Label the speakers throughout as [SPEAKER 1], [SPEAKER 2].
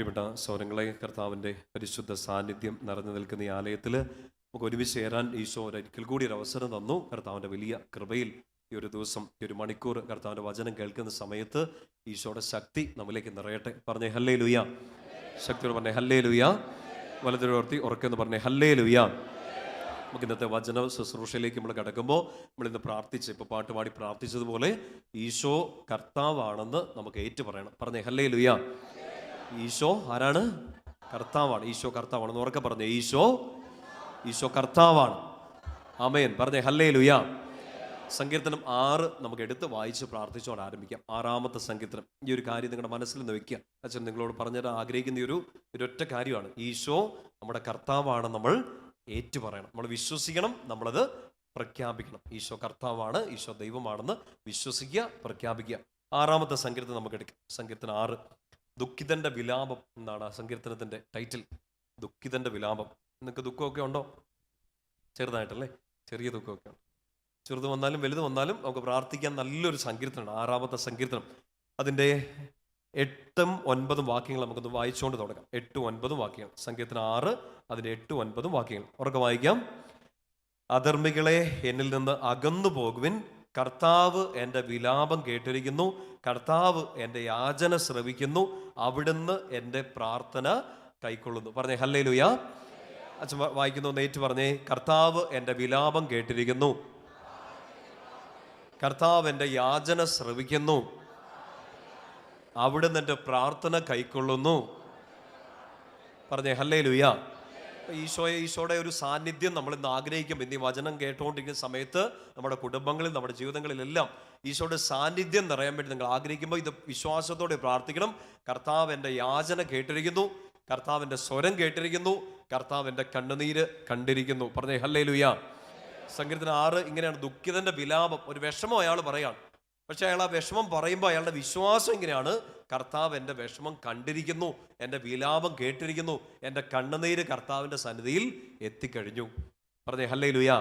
[SPEAKER 1] പ്രിയപ്പെട്ട സൗരങ്ങളെ, കർത്താവിൻ്റെ പരിശുദ്ധ സാന്നിധ്യം നിറഞ്ഞു നിൽക്കുന്ന ഈ ആലയത്തിൽ നമുക്ക് ഒരുമിച്ച് ചേരാൻ ഈശോ ഒരിക്കൽ കൂടി ഒരു അവസരം തന്നു. കർത്താവിൻ്റെ വലിയ കൃപയിൽ ഈ ഒരു ദിവസം, ഈ ഒരു മണിക്കൂർ കർത്താവിൻ്റെ വചനം കേൾക്കുന്ന സമയത്ത് ഈശോയുടെ ശക്തി നമ്മിലേക്ക് നിറയട്ടെ. പറഞ്ഞേ ഹല്ലേ ലുയ. ശക്തിയോട് പറഞ്ഞേ ഹല്ലേ ലുയ. വലതുവർത്തി ഉറക്കെന്ന് പറഞ്ഞേ ഹല്ലേ ലുയ. നമുക്ക് ഇന്നത്തെ വചന ശുശ്രൂഷയിലേക്ക് നമ്മൾ കിടക്കുമ്പോൾ നമ്മളിന്ന് പ്രാർത്ഥിച്ച്, ഇപ്പോൾ പാട്ട് പാടി പ്രാർത്ഥിച്ചതുപോലെ ഈശോ കർത്താവാണെന്ന് നമുക്ക് ഏറ്റു പറയണം. പറഞ്ഞേ ഹല്ലേ ലുയ. ഈശോ ആരാണ്? കർത്താവാണ്. ഈശോ കർത്താവാണെന്ന് ഉറക്കെ പറഞ്ഞേ. ഈശോ കർത്താവാണ്. ആമേൻ. പറഞ്ഞേ ഹല്ലേ ലുയ. സങ്കീർത്തനം 6 നമുക്ക് എടുത്ത് വായിച്ച് പ്രാർത്ഥിച്ചോണ്ട് ആരംഭിക്കാം. 6-ാമത്തെ സങ്കീർത്തനം. ഈ ഒരു കാര്യം നിങ്ങളുടെ മനസ്സിൽ നിന്ന് വെക്കുക. അച്ഛൻ നിങ്ങളോട് പറഞ്ഞുതരാൻ ആഗ്രഹിക്കുന്ന ഒരൊറ്റ കാര്യമാണ്. ഈശോ നമ്മുടെ കർത്താവാണ് നമ്മൾ ഏറ്റു പറയണം. നമ്മൾ വിശ്വസിക്കണം, നമ്മളത് പ്രഖ്യാപിക്കണം. ഈശോ കർത്താവാണ്, ഈശോ ദൈവമാണെന്ന് വിശ്വസിക്കുക, പ്രഖ്യാപിക്കുക. 6-ാമത്തെ സങ്കീർത്തനം നമുക്ക് എടുക്കാം. സങ്കീർത്തനം 6, ദുഃഖിതന്റെ വിലാപം എന്നാണ് ആ സങ്കീർത്തനത്തിന്റെ ടൈറ്റിൽ. ദുഃഖിതന്റെ വിലാപം. നിങ്ങൾക്ക് ദുഃഖമൊക്കെ ഉണ്ടോ? ചെറുതായിട്ടല്ലേ? ചെറിയ ദുഃഖമൊക്കെ ഉണ്ട്. ചെറുത് വന്നാലും വലുത് വന്നാലും നമുക്ക് പ്രാർത്ഥിക്കാൻ നല്ലൊരു സങ്കീർത്തനമാണ് 6-ാമത്തെ സങ്കീർത്തനം. അതിൻ്റെ 8ഉം 9ഉം വാക്യങ്ങൾ നമുക്കൊന്ന് വായിച്ചുകൊണ്ട് തുടങ്ങാം. 8ഉം 9ഉം വാക്യങ്ങൾ. സങ്കീർത്തനം 6 അതിൻ്റെ 8ഉം 9ഉം വാക്യങ്ങൾ ഉറക്കെ വായിക്കാം. അധർമ്മികളെ എന്നിൽ നിന്ന് അകന്നു പോകുവിൻ. കർത്താവ് എൻ്റെ വിലാപം കേട്ടിരിക്കുന്നു. കർത്താവ് എൻ്റെ യാചന ശ്രവിക്കുന്നു. അവിടുന്ന് എൻ്റെ പ്രാർത്ഥന കൈക്കൊള്ളുന്നു. പറഞ്ഞേ ഹല്ലേ ലുയ. അച്ഛൻ വായിക്കുന്നു, നേറ്റ് പറഞ്ഞേ. കർത്താവ് എൻ്റെ വിലാപം കേട്ടിരിക്കുന്നു. കർത്താവ് എൻ്റെ യാചന ശ്രവിക്കുന്നു. അവിടുന്ന് എൻ്റെ പ്രാർത്ഥന കൈക്കൊള്ളുന്നു. പറഞ്ഞേ ഹല്ലേ ലുയ. ഈശോയുടെ ഒരു സാന്നിധ്യം നമ്മൾ ഇന്ന് ആഗ്രഹിക്കും. ഇന്ന് ഈ വചനം കേട്ടുകൊണ്ടിരിക്കുന്ന സമയത്ത് നമ്മുടെ കുടുംബങ്ങളിൽ, നമ്മുടെ ജീവിതങ്ങളിലെല്ലാം ഈശോയുടെ സാന്നിധ്യം നിറയാൻ വേണ്ടി നിങ്ങൾ ആഗ്രഹിക്കുമ്പോൾ ഇത് വിശ്വാസത്തോടെ പ്രാർത്ഥിക്കണം. കർത്താവ് എൻ്റെ യാചന കേട്ടിരിക്കുന്നു. കർത്താവിൻ്റെ സ്വരം കേട്ടിരിക്കുന്നു. കർത്താവിൻ്റെ കണ്ണുനീര് കണ്ടിരിക്കുന്നു. പറഞ്ഞേ ഹല്ലേ ലുയ. സങ്കീർത്തനം 6 ഇങ്ങനെയാണ്. ദുഃഖിതന്റെ വിലാപം. ഒരു വിഷമം അയാൾ പറയാണ്. പക്ഷെ അയാൾ ആ വിഷമം പറയുമ്പോൾ അയാളുടെ വിശ്വാസം ഇങ്ങനെയാണ്: കർത്താവ് എൻ്റെ വിഷമം കണ്ടിരിക്കുന്നു, എൻ്റെ വിലാപം കേട്ടിരിക്കുന്നു, എൻ്റെ കണ്ണുനീര് കർത്താവിൻ്റെ സന്നിധിയിൽ എത്തിക്കഴിഞ്ഞു. പറഞ്ഞേ ഹല്ലേ ലുയ.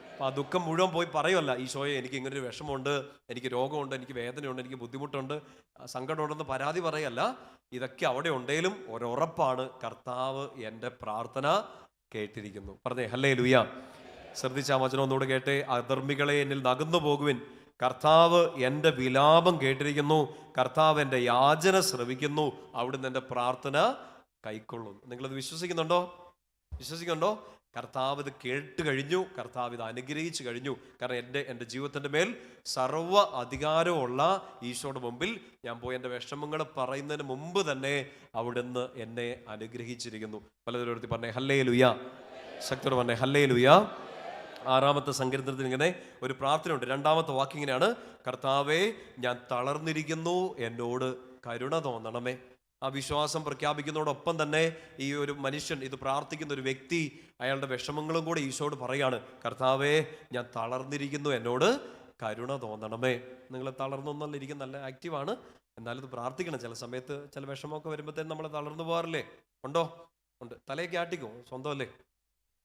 [SPEAKER 1] അപ്പം ആ ദുഃഖം മുഴുവൻ പോയി പറയുമല്ല, ഈശോയെ എനിക്ക് ഇങ്ങനൊരു വിഷമമുണ്ട്, എനിക്ക് രോഗമുണ്ട്, എനിക്ക് വേദനയുണ്ട്, എനിക്ക് ബുദ്ധിമുട്ടുണ്ട്, സങ്കടമുണ്ടെന്ന് പരാതി പറയല്ല. ഇതൊക്കെ അവിടെ ഉണ്ടെങ്കിലും ഒരുറപ്പാണ്: കർത്താവ് എൻ്റെ പ്രാർത്ഥന കേട്ടിരിക്കുന്നു. പറഞ്ഞേ ഹല്ലേ ലുയ. ശ്രദ്ധിച്ച ആ വചനം ഒന്നുകൂടെ കേട്ടെ. അധർമ്മികളെ എന്നിൽ നകന്നു പോകുവിൻ. കർത്താവ് എൻ്റെ വിലാപം കേട്ടിരിക്കുന്നു. കർത്താവ് എൻ്റെ യാചന ശ്രവിക്കുന്നു. അവിടുന്ന് എൻ്റെ പ്രാർത്ഥന കൈക്കൊള്ളും. നിങ്ങളത് വിശ്വസിക്കുന്നുണ്ടോ? കർത്താവ് ഇത് കേട്ട് കഴിഞ്ഞു. കർത്താവ് ഇത് അനുഗ്രഹിച്ചു കഴിഞ്ഞു. കാരണം എൻ്റെ ജീവിതത്തിൻ്റെ മേൽ സർവ്വ അധികാരമുള്ള ഈശോയുടെ മുമ്പിൽ ഞാൻ പോയി എൻ്റെ വിഷമങ്ങൾ പറയുന്നതിന് മുമ്പ് തന്നെ അവിടുന്ന് എന്നെ അനുഗ്രഹിച്ചിരിക്കുന്നു. പലതരത്തിൽ പറഞ്ഞേ ഹല്ലേ ലുയ. ശക്തിയോടെ പറഞ്ഞേ ഹല്ലേ ലുയ. 6-ാമത്തെ സങ്കീർത്തനത്തിൽ ഇങ്ങനെ ഒരു പ്രാർത്ഥനയുണ്ട്. 2-ാമത്തെ വാക്യം ഇങ്ങനെയാണ്: കർത്താവേ, ഞാൻ തളർന്നിരിക്കുന്നു, എന്നോട് കരുണ തോന്നണമേ. ആ വിശ്വാസം പ്രഖ്യാപിക്കുന്നതോടൊപ്പം തന്നെ ഈ ഒരു മനുഷ്യൻ, ഇത് പ്രാർത്ഥിക്കുന്ന ഒരു വ്യക്തി, അയാളുടെ വിഷമങ്ങളും കൂടെ ഈശോയോട് പറയാണ്: കർത്താവേ, ഞാൻ തളർന്നിരിക്കുന്നു, എന്നോട് കരുണ തോന്നണമേ. നിങ്ങൾ തളർന്നൊന്നല്ല ഇരിക്കുന്ന, നല്ല ആക്റ്റീവാണ്, എന്നാലും ഇത് പ്രാർത്ഥിക്കണം. ചില സമയത്ത് ചില വിഷമമൊക്കെ വരുമ്പോഴത്തേനും നമ്മൾ തളർന്നു പോകാറില്ലേ? ഉണ്ട്. തലയൊക്കെ ആട്ടിക്കും സ്വന്തമല്ലേ?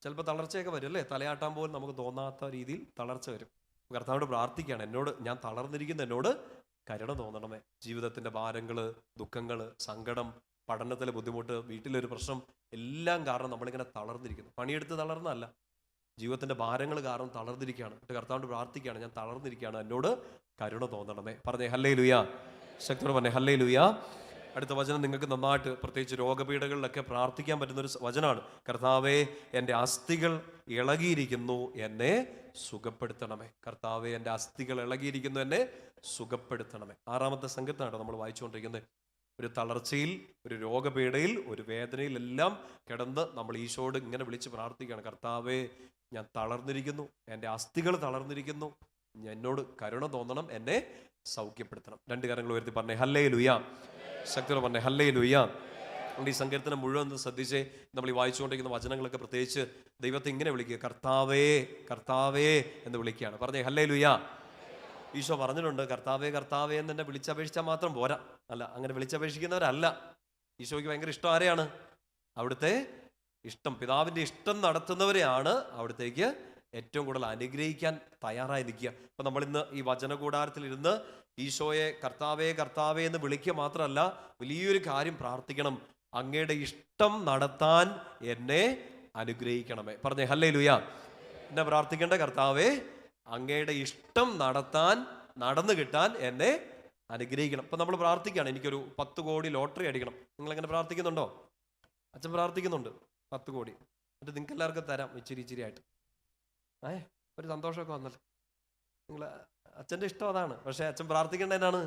[SPEAKER 1] ചിലപ്പോൾ തളർച്ചയൊക്കെ വരും അല്ലേ? തലയാട്ടാൻ പോലും നമുക്ക് തോന്നാത്ത രീതിയിൽ തളർച്ച വരും. കർത്താവോട് പ്രാർത്ഥിക്കുകയാണ്: ഞാൻ തളർന്നിരിക്കുന്നു, എന്നോട് കരുണ തോന്നണമേ. ജീവിതത്തിൻ്റെ ഭാരങ്ങൾ, ദുഃഖങ്ങൾ, സങ്കടം, പഠനത്തിലെ ബുദ്ധിമുട്ട്, വീട്ടിലൊരു പ്രശ്നം, എല്ലാം കാരണം നമ്മളിങ്ങനെ തളർന്നിരിക്കുന്നു. പണിയെടുത്ത് തളർന്നല്ല, ജീവിതത്തിൻ്റെ ഭാരങ്ങൾ കാരണം തളർന്നിരിക്കുകയാണ്. കർത്താവോട് പ്രാർത്ഥിക്കുകയാണ്: ഞാൻ തളർന്നിരിക്കുകയാണ്, എന്നോട് കരുണ തോന്നണമേ. പറഞ്ഞേ ഹല്ലേ ലുയ. ശക്തിയോട് പറഞ്ഞേ ഹല്ലേ ലുയ. അടുത്ത വചനം നിങ്ങൾക്ക് നന്നായിട്ട്, പ്രത്യേകിച്ച് രോഗപീഠകളിലൊക്കെ പ്രാർത്ഥിക്കാൻ പറ്റുന്നൊരു വചനമാണ്: കർത്താവേ, എൻ്റെ അസ്ഥികൾ ഇളകിയിരിക്കുന്നു, എന്നെ സുഖപ്പെടുത്തണമേ. കർത്താവേ, എൻ്റെ അസ്ഥികൾ ഇളകിയിരിക്കുന്നു, എന്നെ സുഖപ്പെടുത്തണമേ. 6-ാമത്തെ സങ്കീർത്തനമാണ് നമ്മൾ വായിച്ചുകൊണ്ടിരിക്കുന്നത്. ഒരു തളർച്ചയിൽ, ഒരു രോഗപീഠയിൽ, ഒരു വേദനയിൽ എല്ലാം കിടന്ന് നമ്മൾ ഈശോയോട് ഇങ്ങനെ വിളിച്ച് പ്രാർത്ഥിക്കുകയാണ്: കർത്താവേ, ഞാൻ തളർന്നിരിക്കുന്നു, എൻ്റെ അസ്ഥികൾ തളർന്നിരിക്കുന്നു, എന്നോട് കരുണ തോന്നണം, എന്നെ സൗഖ്യപ്പെടുത്തണം. 2 കരങ്ങൾ ഉയർത്തി പറഞ്ഞേ ഹല്ലേ ലുയ. ശക്തിയോടെ പറഞ്ഞേ ഹല്ലേ ലുയ. ഈ സങ്കീർത്തനം മുഴുവൻ ശ്രദ്ധിച്ചേ. നമ്മൾ ഈ വായിച്ചുകൊണ്ടിരിക്കുന്ന വചനങ്ങളൊക്കെ പ്രത്യേകിച്ച് ദൈവത്തെ ഇങ്ങനെ വിളിക്കുക: കർത്താവേ, കർത്താവേ എന്ന് വിളിക്കുകയാണ്. പറഞ്ഞേ ഹല്ലേ ലുയ. ഈശോ പറഞ്ഞിട്ടുണ്ട്: കർത്താവേ, കർത്താവേ എന്ന് എന്നെ വിളിച്ചപേക്ഷിച്ചാൽ മാത്രം പോരാ. അല്ല, അങ്ങനെ വിളിച്ചപേക്ഷിക്കുന്നവരല്ല. ഈശോയ്ക്ക് ഭയങ്കര ഇഷ്ടം ആരെയാണ്? അവിടുത്തെ ഇഷ്ടം, പിതാവിൻ്റെ ഇഷ്ടം നടത്തുന്നവരെയാണ് അവിടത്തേക്ക് ഏറ്റവും കൂടുതൽ അനുഗ്രഹിക്കാൻ തയ്യാറായി നിൽക്കുക. അപ്പം നമ്മളിന്ന് ഈ വചനകൂടാരത്തിൽ ഇരുന്ന് ഈശോയെ കർത്താവേ കർത്താവേ എന്ന് വിളിക്കുക മാത്രമല്ല, വലിയൊരു കാര്യം പ്രാർത്ഥിക്കണം: അങ്ങയുടെ ഇഷ്ടം നടത്താൻ എന്നെ അനുഗ്രഹിക്കണമേ. പറഞ്ഞേ ഹല്ലേലൂയ. എന്നെ പ്രാർത്ഥിക്കേണ്ട കർത്താവേ, അങ്ങയുടെ ഇഷ്ടം നടന്നു കിട്ടാൻ എന്നെ അനുഗ്രഹിക്കണം. ഇപ്പം നമ്മൾ പ്രാർത്ഥിക്കുകയാണ്, എനിക്കൊരു 10 കോടി ലോട്ടറി അടിക്കണം. നിങ്ങളെങ്ങനെ പ്രാർത്ഥിക്കുന്നുണ്ടോ? അച്ഛൻ പ്രാർത്ഥിക്കുന്നുണ്ട് 10 കോടി, എന്നിട്ട് നിങ്ങൾക്ക് എല്ലാവർക്കും തരാം ഇച്ചിരി ആയിട്ട്. ഒരു സന്തോഷമൊക്കെ വന്നല്ലോ. നിങ്ങൾ അച്ഛൻ്റെ ഇഷ്ടം അതാണ്. പക്ഷേ അച്ഛൻ പ്രാർത്ഥിക്കേണ്ടതിനാണ്,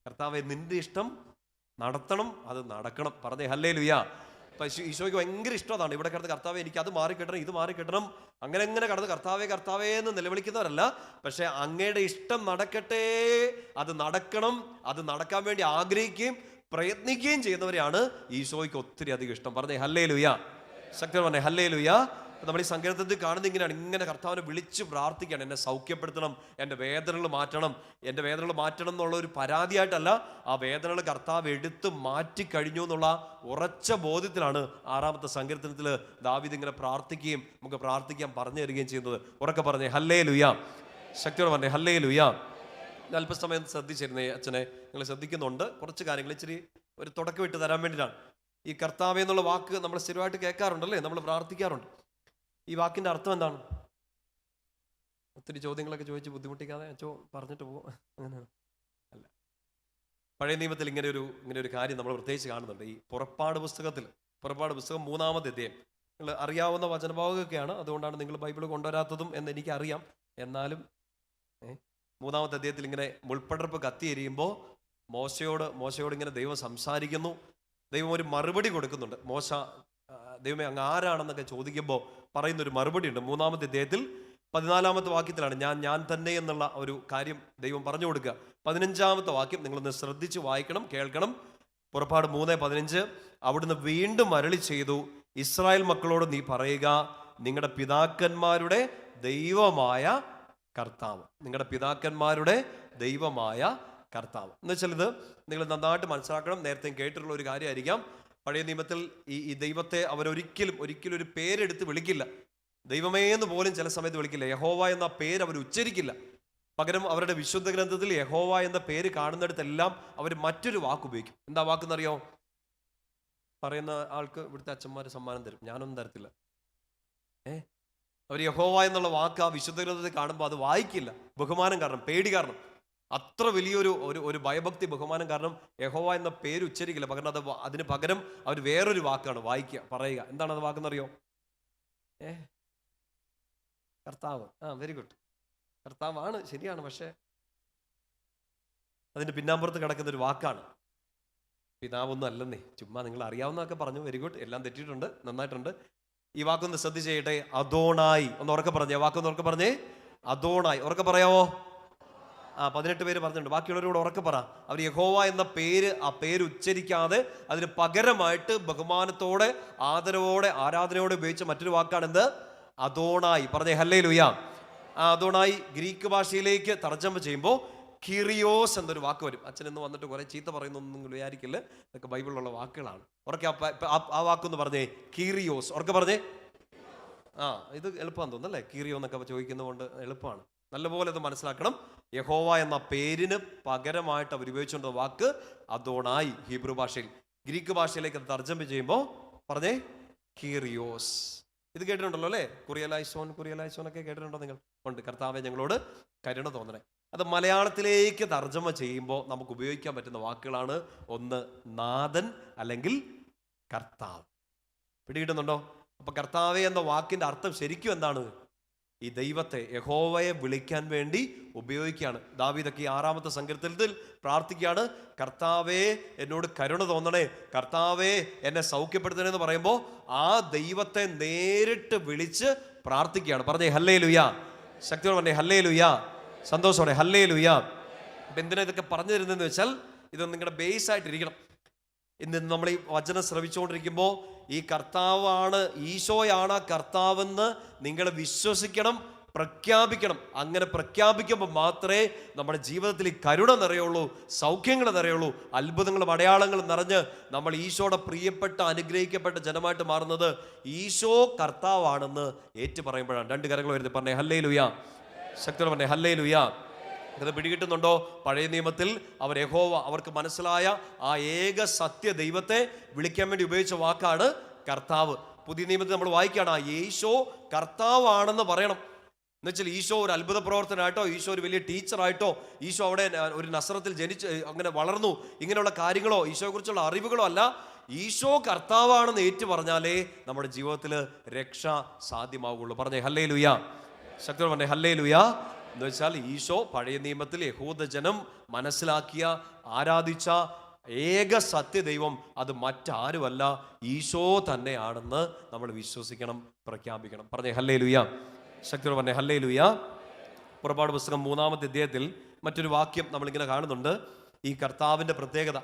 [SPEAKER 1] കർത്താവേ നിന്റെ ഇഷ്ടം നടത്തണം, അത് നടക്കണം. പറഞ്ഞേ ഹല്ലേലൂയ. അപ്പം ഈശോയ്ക്ക് ഭയങ്കര ഇഷ്ടം അതാണ്. ഇവിടെ കിടന്ന് കർത്താവേ എനിക്ക് അത് മാറിക്കിട്ടണം, ഇത് മാറിക്കിട്ടണം, അങ്ങനെ കടന്ന് കർത്താവേ കർത്താവേ എന്ന് നിലവിളിക്കുന്നവരല്ല. പക്ഷെ അങ്ങയുടെ ഇഷ്ടം നടക്കട്ടെ, അത് നടക്കണം, അത് നടക്കാൻ വേണ്ടി ആഗ്രഹിക്കുകയും പ്രയത്നിക്കുകയും ചെയ്യുന്നവരെയാണ് ഈശോയ്ക്ക് ഒത്തിരി അധികം ഇഷ്ടം. പറഞ്ഞേ ഹല്ലേലൂയ. ശക്തി പറഞ്ഞേ ഹല്ലേലൂയ. നമ്മൾ ഈ സങ്കീർത്തനത്തിൽ കാണുന്നത് ഇങ്ങനെയാണ്, ഇങ്ങനെ കർത്താവിനെ വിളിച്ച് പ്രാർത്ഥിക്കുകയാണ്, എന്നെ സൗഖ്യപ്പെടുത്തണം, എൻ്റെ വേദനകൾ മാറ്റണം എന്നുള്ള ഒരു പരാതിയായിട്ടല്ല, ആ വേദനകൾ കർത്താവ് എടുത്ത് മാറ്റിക്കഴിഞ്ഞു എന്നുള്ള ഉറച്ച ബോധ്യത്തിലാണ് 6-ാമത്തെ സങ്കീർത്തനത്തിൽ ദാവീദ് ഇങ്ങനെ പ്രാർത്ഥിക്കുകയും നമുക്ക് പ്രാർത്ഥിക്കാൻ പറഞ്ഞു തരികയും ചെയ്യുന്നത്. ഉറക്കെ പറഞ്ഞേ ഹല്ലേലൂയ. ശക്തിയോടെ പറഞ്ഞേ ഹല്ലേലൂയ. അല്പസമയം ശ്രദ്ധിച്ചിരുന്നേ അച്ഛനെ, നിങ്ങൾ ശ്രദ്ധിക്കുന്നുണ്ട്. കുറച്ച് കാര്യങ്ങൾ ഇച്ചിരി ഒരു തുടക്കം ഇട്ട് തരാൻ വേണ്ടിയിട്ടാണ്. ഈ കർത്താവേ എന്നുള്ള വാക്ക് നമ്മൾ സ്ഥിരമായിട്ട് കേൾക്കാറുണ്ടല്ലേ, നമ്മൾ പ്രാർത്ഥിക്കാറുണ്ട്. ഈ വാക്കിൻ്റെ അർത്ഥം എന്താണ്? ഒത്തിരി ചോദ്യങ്ങളൊക്കെ ചോദിച്ച് ബുദ്ധിമുട്ടിക്കാതെ പറഞ്ഞിട്ട് പോകും, അങ്ങനെയാണ് അല്ല. പഴയ നിയമത്തിൽ ഇങ്ങനെ ഒരു കാര്യം നമ്മൾ പ്രത്യേകിച്ച് കാണുന്നുണ്ട്. ഈ പുറപ്പാട് പുസ്തകം 3-ാമത്തെ അധ്യായം. നിങ്ങൾ അറിയാവുന്ന വചനഭാഗമൊക്കെയാണ്, അതുകൊണ്ടാണ് നിങ്ങൾ ബൈബിൾ കൊണ്ടുവരാത്തതും എന്ന് എനിക്കറിയാം. എന്നാലും 3-ാമത്തെ അധ്യായത്തിൽ ഇങ്ങനെ മുൾപ്പടർപ്പ് കത്തിയെരിയുമ്പോൾ മോശയോട് ഇങ്ങനെ ദൈവം സംസാരിക്കുന്നു. ദൈവം ഒരു മറുപടി കൊടുക്കുന്നുണ്ട്. മോശ ദൈവമേ അങ്ങ് ആരാണെന്നൊക്കെ ചോദിക്കുമ്പോൾ പറയുന്നൊരു മറുപടി ഉണ്ട്. 3-ാമത്തെ അധ്യായത്തിൽ 14-ാമത്തെ വാക്യത്തിലാണ് ഞാൻ തന്നെ എന്നുള്ള ഒരു കാര്യം ദൈവം പറഞ്ഞു കൊടുക്കുക. 15-ാമത്തെ വാക്യം നിങ്ങളൊന്ന് ശ്രദ്ധിച്ച് വായിക്കണം, കേൾക്കണം. പുറപ്പാട് 3:15. അവിടുന്ന് വീണ്ടും അരുളി ചെയ്തു, ഇസ്രായേൽ മക്കളോട് നീ പറയുക, നിങ്ങളുടെ പിതാക്കന്മാരുടെ ദൈവമായ കർത്താവ്. നിങ്ങളുടെ പിതാക്കന്മാരുടെ ദൈവമായ കർത്താവ് എന്ന് വെച്ചാൽ ഇത് നിങ്ങൾ നന്നായിട്ട് മനസ്സിലാക്കണം. നേരത്തെ കേട്ടിട്ടുള്ള ഒരു കാര്യമായിരിക്കാം. പഴയ നിയമത്തിൽ ഈ ദൈവത്തെ അവരൊരിക്കലും ഒരു പേരെടുത്ത് വിളിക്കില്ല. ദൈവമേ എന്ന് പോലും ചില സമയത്ത് വിളിക്കില്ല. യഹോവ എന്ന പേര് അവർ ഉച്ചരിക്കില്ല. പകരം അവരുടെ വിശുദ്ധ ഗ്രന്ഥത്തിൽ യഹോവ എന്ന പേര് കാണുന്നിടത്തെല്ലാം അവർ മറ്റൊരു വാക്ക് ഉപയോഗിക്കും. എന്താ വാക്കെന്നറിയോ? പറയുന്ന ആൾക്ക് ഇവിടുത്തെ അച്ഛന്മാർ സമ്മാനം തരും, ഞാനൊന്നും തരത്തില്ല. അവർ യഹോവ എന്നുള്ള വാക്ക് ആ വിശുദ്ധ ഗ്രന്ഥത്തിൽ കാണുമ്പോൾ അത് വായിക്കില്ല. ബഹുമാനം കാരണം, പേടി കാരണം, അത്ര വലിയൊരു ഭയഭക്തി ബഹുമാനം കാരണം യഹോവ എന്ന പേര് ഉച്ചരിക്കില്ല. പകരം അതിന് പകരം അവർ വേറൊരു വാക്കാണ് പറയുക. എന്താണ് അത് വാക്കെന്നറിയോ? കർത്താവ്. Very good. കർത്താവാണ്, ശരിയാണ്. പക്ഷെ അതിന്റെ പിന്നാമ്പുറത്ത് കിടക്കുന്ന ഒരു വാക്കാണ്. പിതാവൊന്നും അല്ലെന്നേ, ചുമ്മാ നിങ്ങൾ അറിയാവുന്നതൊക്കെ പറഞ്ഞു. വെരി ഗുഡ്, എല്ലാം തെറ്റിയിട്ടുണ്ട്, നന്നായിട്ടുണ്ട്. ഈ വാക്കൊന്ന് ശ്രദ്ധിച്ചേട്ടെ. അദോണായി. ഒന്ന് ഉറക്കെ പറഞ്ഞേ, വാക്കൊന്ന് ഉറക്കെ പറഞ്ഞേ. അദോണായി. ഉറക്കെ പറയാവോ? 18 പേര് പറഞ്ഞിട്ടുണ്ട്. ബാക്കിയുള്ളവരോട് ഉറക്കെ പറ. അവർ യഹോവ എന്ന ആ പേര് ഉച്ചരിക്കാതെ അതിന് പകരമായിട്ട് ബഹുമാനത്തോടെ, ആദരവോടെ, ആരാധനയോടെ ഉപയോഗിച്ച മറ്റൊരു വാക്കാണ് എന്ത്? അദോണായി. പറഞ്ഞേ ഹല്ലേലൂയ. അദോണായി ഗ്രീക്ക് ഭാഷയിലേക്ക് തർജ്ജമ ചെയ്യുമ്പോൾ കിറിയോസ് എന്നൊരു വാക്ക് വരും. അച്ഛൻ എന്ന് വന്നിട്ട് കുറെ ചീത്ത പറയുന്നൊന്നും നിങ്ങൾ വിചാരിക്കില്ല, ഇതൊക്കെ ബൈബിളിലുള്ള വാക്കുകളാണ്. ഉറക്കെ ആ വാക്കൊന്ന് പറഞ്ഞേ, കിറിയോസ്. ഉറക്കെ പറഞ്ഞേ. ഇത് എളുപ്പമാണെന്ന് തോന്നുന്നല്ലേ, കീറിയോ എന്നൊക്കെ ചോദിക്കുന്നതുകൊണ്ട് എളുപ്പമാണ്. നല്ലപോലെ അത് മനസ്സിലാക്കണം. യഹോവ എന്ന പേരിന് പകരമായിട്ട് അവർ ഉപയോഗിച്ചുകൊണ്ട വാക്ക് അദോണായി ഹീബ്രു ഭാഷയിൽ. ഗ്രീക്ക് ഭാഷയിലേക്ക് അത് തർജ്ജമ ചെയ്യുമ്പോൾ പറഞ്ഞേ കീറിയോസ്. ഇത് കേട്ടിട്ടുണ്ടല്ലോ അല്ലേ? കുറിയലായിസോൻ ഒക്കെ കേട്ടിട്ടുണ്ടോ നിങ്ങൾ? ഉണ്ട്. കർത്താവെ ഞങ്ങളോട് കരുണ തോന്നണേ. അത് മലയാളത്തിലേക്ക് തർജ്ജമ ചെയ്യുമ്പോൾ നമുക്ക് ഉപയോഗിക്കാൻ പറ്റുന്ന വാക്കുകളാണ്. ഒന്ന് നാഥൻ, അല്ലെങ്കിൽ കർത്താവ്. പിടികിട്ടുന്നുണ്ടോ? അപ്പൊ കർത്താവെ എന്ന വാക്കിന്റെ അർത്ഥം ശരിക്കും എന്താണ്? ഈ ദൈവത്തെ, യഹോവയെ വിളിക്കാൻ വേണ്ടി ഉപയോഗിക്കുകയാണ്. ദാവീദൊക്കെ ഈ 6-ാമത്തെ സങ്കീർത്തനത്തിൽ പ്രാർത്ഥിക്കുകയാണ്, കർത്താവേ എന്നോട് കരുണ തോന്നണേ, കർത്താവേ എന്നെ സൗഖ്യപ്പെടുത്തണേ എന്ന് പറയുമ്പോൾ ആ ദൈവത്തെ നേരിട്ട് വിളിച്ച് പ്രാർത്ഥിക്കുകയാണ്. പറഞ്ഞേ ഹല്ലേലൂയ. ശക്തിയോടെ പറഞ്ഞേ ഹല്ലേലൂയ. സന്തോഷത്തോടെ ഹല്ലേലൂയ. അപ്പൊ എന്തിനാ ഇതൊക്കെ പറഞ്ഞു തരുന്നതെന്ന് വെച്ചാൽ ഇത് നിങ്ങളുടെ ബേസ് ആയിട്ടിരിക്കണം. ഇന്ന് നമ്മൾ ഈ വചനം ശ്രവിച്ചുകൊണ്ടിരിക്കുമ്പോൾ ഈ കർത്താവാണ്, ഈശോയാണ് കർത്താവെന്ന് നിങ്ങൾ വിശ്വസിക്കണം, പ്രഖ്യാപിക്കണം. അങ്ങനെ പ്രഖ്യാപിക്കുമ്പോൾ മാത്രമേ നമ്മുടെ ജീവിതത്തിൽ ഈ കരുണ നിറയുള്ളൂ, സൗഖ്യങ്ങൾ നിറയുള്ളൂ, അത്ഭുതങ്ങളും അടയാളങ്ങളും നിറഞ്ഞ് നമ്മൾ ഈശോയുടെ പ്രിയപ്പെട്ട അനുഗ്രഹിക്കപ്പെട്ട ജനമായിട്ട് മാറുന്നത് ഈശോ കർത്താവാണെന്ന് ഏറ്റു പറയുമ്പോഴാണ്. 2 കരങ്ങൾ വരുന്നത്. പറഞ്ഞേ ഹല്ലേലൂയ. ശക്തിയോടെ പറഞ്ഞേ ഹല്ലേലൂയ. ഇത് പിടികിട്ടുന്നുണ്ടോ? പഴയ നിയമത്തിൽ അവർ യഹോവ, അവർക്ക് മനസ്സിലായ ആ ഏക സത്യ ദൈവത്തെ വിളിക്കാൻ വേണ്ടി ഉപയോഗിച്ച വാക്കാണ് കർത്താവ്. പുതിയ നിയമത്തിൽ നമ്മൾ വായിക്കുകയാണ് ആ ഈശോ കർത്താവാണെന്ന് പറയണം. എന്നുവെച്ചാൽ ഈശോ ഒരു അത്ഭുത പ്രവർത്തനമായിട്ടോ, ഈശോ ഒരു വലിയ ടീച്ചറായിട്ടോ, ഈശോ അവിടെ ഒരു നസറത്തിൽ ജനിച്ച് അങ്ങനെ വളർന്നു, ഇങ്ങനെയുള്ള കാര്യങ്ങളോ ഈശോയെ കുറിച്ചുള്ള അറിവുകളോ അല്ല. ഈശോ കർത്താവാണെന്ന് ഏറ്റു പറഞ്ഞാലേ നമ്മുടെ ജീവിതത്തിൽ രക്ഷ സാധ്യമാവുകയുള്ളൂ. പറഞ്ഞേ ഹല്ലേലൂയ. ശക്തർ പറഞ്ഞേ ഹല്ലേലൂയ. എന്ന് വെച്ചാൽ ഈശോ പഴയ നിയമത്തിൽ യഹൂദജനം മനസ്സിലാക്കിയ, ആരാധിച്ച ഏക സത്യദൈവം അത് മറ്റാരുമല്ല, ഈശോ തന്നെയാണെന്ന് നമ്മൾ വിശ്വസിക്കണം, പ്രഖ്യാപിക്കണം. പറഞ്ഞേ ഹല്ലേലൂയ. ശക്തിയോട് പറഞ്ഞേ ഹല്ലേലൂയ. പുറപ്പാട് പുസ്തകം 3-ാമത്തെ അധ്യായത്തിൽ മറ്റൊരു വാക്യം നമ്മളിങ്ങനെ കാണുന്നുണ്ട്. ഈ കർത്താവിൻ്റെ പ്രത്യേകത,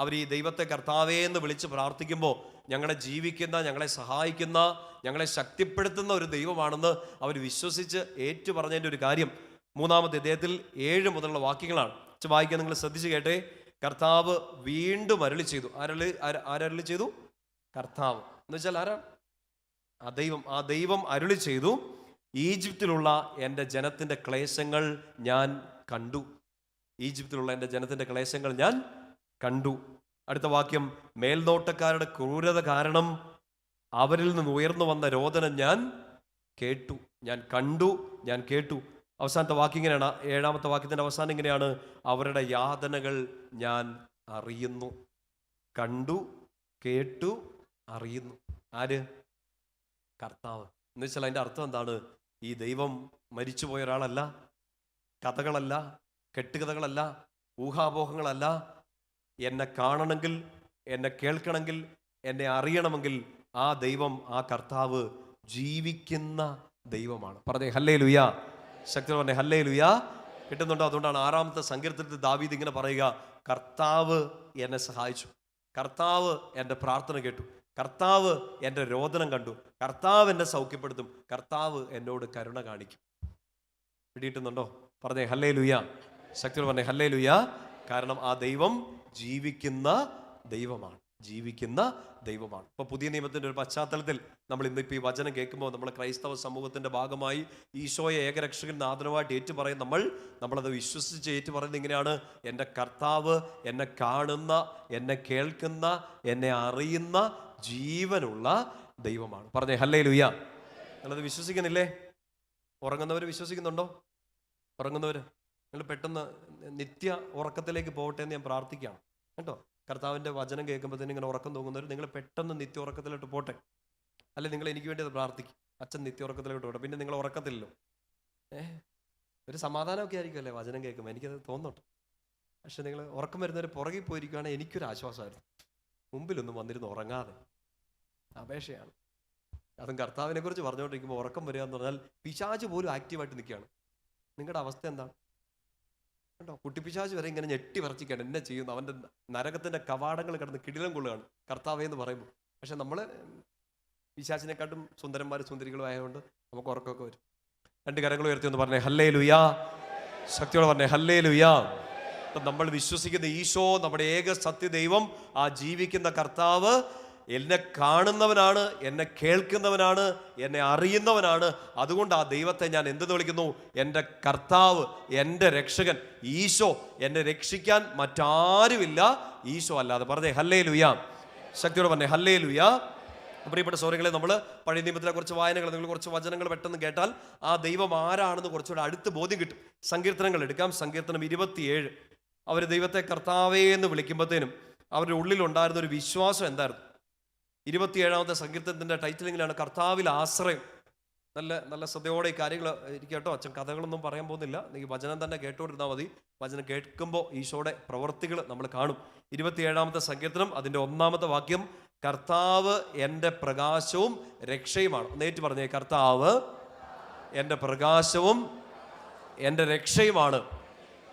[SPEAKER 1] അവർ ഈ ദൈവത്തെ കർത്താവേ എന്ന് വിളിച്ച് പ്രാർത്ഥിക്കുമ്പോൾ ഞങ്ങളെ ജീവിക്കുന്ന, ഞങ്ങളെ സഹായിക്കുന്ന, ഞങ്ങളെ ശക്തിപ്പെടുത്തുന്ന ഒരു ദൈവമാണെന്ന് അവർ വിശ്വസിച്ച് ഏറ്റു പറഞ്ഞതിൻ്റെ ഒരു കാര്യം 3-ാമത്തെ അധ്യായത്തിൽ 7 മുതലുള്ള വാക്യങ്ങളാണ്. വായിക്കാൻ നിങ്ങൾ ശ്രദ്ധിച്ച് കേട്ടെ. കർത്താവ് വീണ്ടും അരുളി ചെയ്തു. ആരരുളി ചെയ്തു? കർത്താവ് എന്ന് വെച്ചാൽ ആരാണ്? ആ ദൈവം അരുളി ചെയ്തു, ഈജിപ്തിലുള്ള എൻ്റെ ജനത്തിൻ്റെ ക്ലേശങ്ങൾ ഞാൻ കണ്ടു. ഈജിപ്തിലുള്ള എൻ്റെ ജനത്തിൻ്റെ ക്ലേശങ്ങൾ ഞാൻ കണ്ടു. അടുത്ത വാക്യം, മേൽനോട്ടക്കാരുടെ ക്രൂരത കാരണം അവരിൽ നിന്ന് ഉയർന്നു വന്ന രോദനം ഞാൻ കേട്ടു. ഞാൻ കണ്ടു, ഞാൻ കേട്ടു. അവസാനത്തെ വാക്യം ഇങ്ങനെയാണ്, 7-ാമത്തെ വാക്യത്തിൻ്റെ അവസാനം ഇങ്ങനെയാണ്, അവരുടെ യാതനകൾ ഞാൻ അറിയുന്നു. കണ്ടു, കേട്ടു, അറിയുന്നു. ആര്? കർത്താവ്. എന്ന് വെച്ചാൽ അതിൻ്റെ അർത്ഥം എന്താണ്? ഈ ദൈവം മരിച്ചുപോയ ഒരാളല്ല, കഥകളല്ല, കെട്ടുകഥകളല്ല, ഊഹാപോഹങ്ങളല്ല. എന്നെ കാണണമെങ്കിൽ, എന്നെ കേൾക്കണമെങ്കിൽ, എന്നെ അറിയണമെങ്കിൽ ആ ദൈവം, ആ കർത്താവ് ജീവിക്കുന്ന ദൈവമാണ്. പറഞ്ഞേ ഹല്ലേലൂയ. ശക്തി പറഞ്ഞേ ഹല്ലേലൂയ. കിട്ടുന്നുണ്ടോ? അതുകൊണ്ടാണ് 6-ാമത്തെ സങ്കീർത്തനത്തിൽ ദാവീദ് ഇങ്ങനെ പറയുക, കർത്താവ് എന്നെ സഹായിച്ചു, കർത്താവ് എൻ്റെ പ്രാർത്ഥന കേട്ടു, കർത്താവ് എൻ്റെ രോദനം കണ്ടു, കർത്താവ് എന്നെ സൗഖ്യപ്പെടുത്തും, കർത്താവ് എന്നോട് കരുണ കാണിക്കും. പിടിയിട്ടുന്നുണ്ടോ? പറഞ്ഞേ ഹല്ലേലൂയ. ശക്തി പറഞ്ഞേ ഹല്ലേലൂയ. കാരണം ആ ദൈവം ജീവിക്കുന്ന ദൈവമാണ്, ജീവിക്കുന്ന ദൈവമാണ്. ഇപ്പോൾ പുതിയ നിയമത്തിൻ്റെ ഒരു പശ്ചാത്തലത്തിൽ നമ്മൾ ഇന്നിപ്പോൾ ഈ വചനം കേൾക്കുമ്പോൾ നമ്മൾ ക്രൈസ്തവ സമൂഹത്തിൻ്റെ ഭാഗമായി ഈശോയെ ഏകരക്ഷകൻ നാഥനുമായിട്ട് ഏറ്റുപറയും. നമ്മളത് വിശ്വസിച്ച് ഏറ്റുപറയുന്നത് ഇങ്ങനെയാണ്, എൻ്റെ കർത്താവ് എന്നെ കാണുന്ന, എന്നെ കേൾക്കുന്ന, എന്നെ അറിയുന്ന ജീവനുള്ള ദൈവമാണ്. പറഞ്ഞേ ഹല്ലേലൂയ. നിങ്ങളത് വിശ്വസിക്കുന്നില്ലേ? ഉറങ്ങുന്നവർ വിശ്വസിക്കുന്നുണ്ടോ? ഉറങ്ങുന്നവർ നിങ്ങൾ പെട്ടെന്ന് നിത്യ ഉറക്കത്തിലേക്ക് പോകട്ടെ എന്ന് ഞാൻ പ്രാർത്ഥിക്കാം കേട്ടോ. കർത്താവിൻ്റെ വചനം കേൾക്കുമ്പോൾ തന്നെ ഇങ്ങനെ ഉറക്കം തോന്നുന്നവർ നിങ്ങൾ പെട്ടെന്ന് നിത്യ ഉറക്കത്തിലോട്ട് പോട്ടെ. അല്ലെ നിങ്ങൾ എനിക്ക് വേണ്ടി അത് പ്രാർത്ഥിക്കും, അച്ഛൻ നിത്യ ഉറക്കത്തിലോട്ട് പോട്ടെ. പിന്നെ നിങ്ങൾ ഉറക്കത്തില്ലല്ലോ, ഒരു സമാധാനമൊക്കെ ആയിരിക്കുമല്ലേ വചനം കേൾക്കുമ്പോൾ, എനിക്കത് തോന്നട്ടെ. പക്ഷെ നിങ്ങൾ ഉറക്കം വരുന്നവർ പുറകിൽ പോയിരിക്കുകയാണെങ്കിൽ എനിക്കൊരു ആശ്വാസമായിരുന്നു. മുമ്പിലൊന്നും വന്നിരുന്ന് ഉറങ്ങാതെ അപേക്ഷയാണ്. അതും കർത്താവിനെ കുറിച്ച് പറഞ്ഞുകൊണ്ടിരിക്കുമ്പോൾ ഉറക്കം വരിക എന്ന് പറഞ്ഞാൽ പിശാച് പോലും ആക്റ്റീവായിട്ട് നിൽക്കുകയാണ്. നിങ്ങളുടെ അവസ്ഥ എന്താണ് കേട്ടോ? കുട്ടിപ്പിശാച് വരെ ഇങ്ങനെ ഞെട്ടി വരച്ചിക്കാണ്, എന്നെ ചെയ്യുന്നു, അവൻ്റെ നരകത്തിൻ്റെ കവാടങ്ങൾ കിടന്ന് കിടിലം കൊള്ളുകയാണ് കർത്താവേ എന്ന് പറയുമ്പോൾ. പക്ഷെ നമ്മൾ പിശാചിനെക്കാട്ടും സുന്ദരന്മാരും സുന്ദരികളും ആയതുകൊണ്ട് നമുക്ക് ഉറക്കമൊക്കെ വരും. 2 കരങ്ങൾ ഉയർത്തി ഒന്ന് പറഞ്ഞേ ഹല്ലേലൂയാ. ശക്തിയോടെ പറഞ്ഞേ ഹല്ലേലൂയാ. നമ്മൾ വിശ്വസിക്കുന്ന ഈശോ, നമ്മുടെ ഏക സത്യദൈവം, ആ ജീവിക്കുന്ന കർത്താവ് എന്നെ കാണുന്നവനാണ്, എന്നെ കേൾക്കുന്നവനാണ്, എന്നെ അറിയുന്നവനാണ്. അതുകൊണ്ട് ആ ദൈവത്തെ ഞാൻ എന്തെന്ന് വിളിക്കുന്നു? എൻ്റെ കർത്താവ്, എൻ്റെ രക്ഷകൻ. ഈശോ എന്നെ രക്ഷിക്കാൻ മറ്റാരുമില്ല ഈശോ അല്ലാതെ. പറഞ്ഞേ ഹല്ലേലൂയാ. ശക്തിയോടെ പറഞ്ഞേ ഹല്ലേലൂയാ. പ്രിയപ്പെട്ട സഹോദരങ്ങളെ, നമ്മൾ പഴയ നിയമത്തിലെ കുറച്ച് വായനകൾ, നിങ്ങൾ കുറച്ച് വചനങ്ങൾ പെട്ടെന്ന് കേട്ടാൽ ആ ദൈവം ആരാണെന്ന് കുറച്ചുകൂടെ അടുത്ത് ബോധ്യം കിട്ടും. സങ്കീർത്തനങ്ങൾ എടുക്കാം. സങ്കീർത്തനം 27. അവർ ദൈവത്തെ കർത്താവേ എന്ന് വിളിക്കുമ്പോഴത്തേനും അവരുടെ ഉള്ളിലുണ്ടായിരുന്ന ഒരു വിശ്വാസം എന്തായിരുന്നു? 27-ാമത്തെ സങ്കീർത്തനത്തിൻ്റെ ടൈറ്റിലിങ്ങിലാണ് കർത്താവിൽ ആശ്രയം. നല്ല ശ്രദ്ധയോടെ ഈ കാര്യങ്ങൾ ഇരിക്കും കേട്ടോ. അച്ഛൻ കഥകളൊന്നും പറയാൻ പോകുന്നില്ല, നീ വചനം തന്നെ കേട്ടോണ്ടിരുന്നാൽ മതി. വചനം കേൾക്കുമ്പോൾ ഈശോയുടെ പ്രവൃത്തികൾ നമ്മൾ കാണും. 27-ാമത്തെ സങ്കീർത്തനം അതിൻ്റെ 1-ാമത്തെ വാക്യം, കർത്താവ് എൻ്റെ പ്രകാശവും രക്ഷയുമാണ്. നേരിട്ട് പറഞ്ഞേ, കർത്താവ് എൻ്റെ പ്രകാശവും എൻ്റെ രക്ഷയുമാണ്.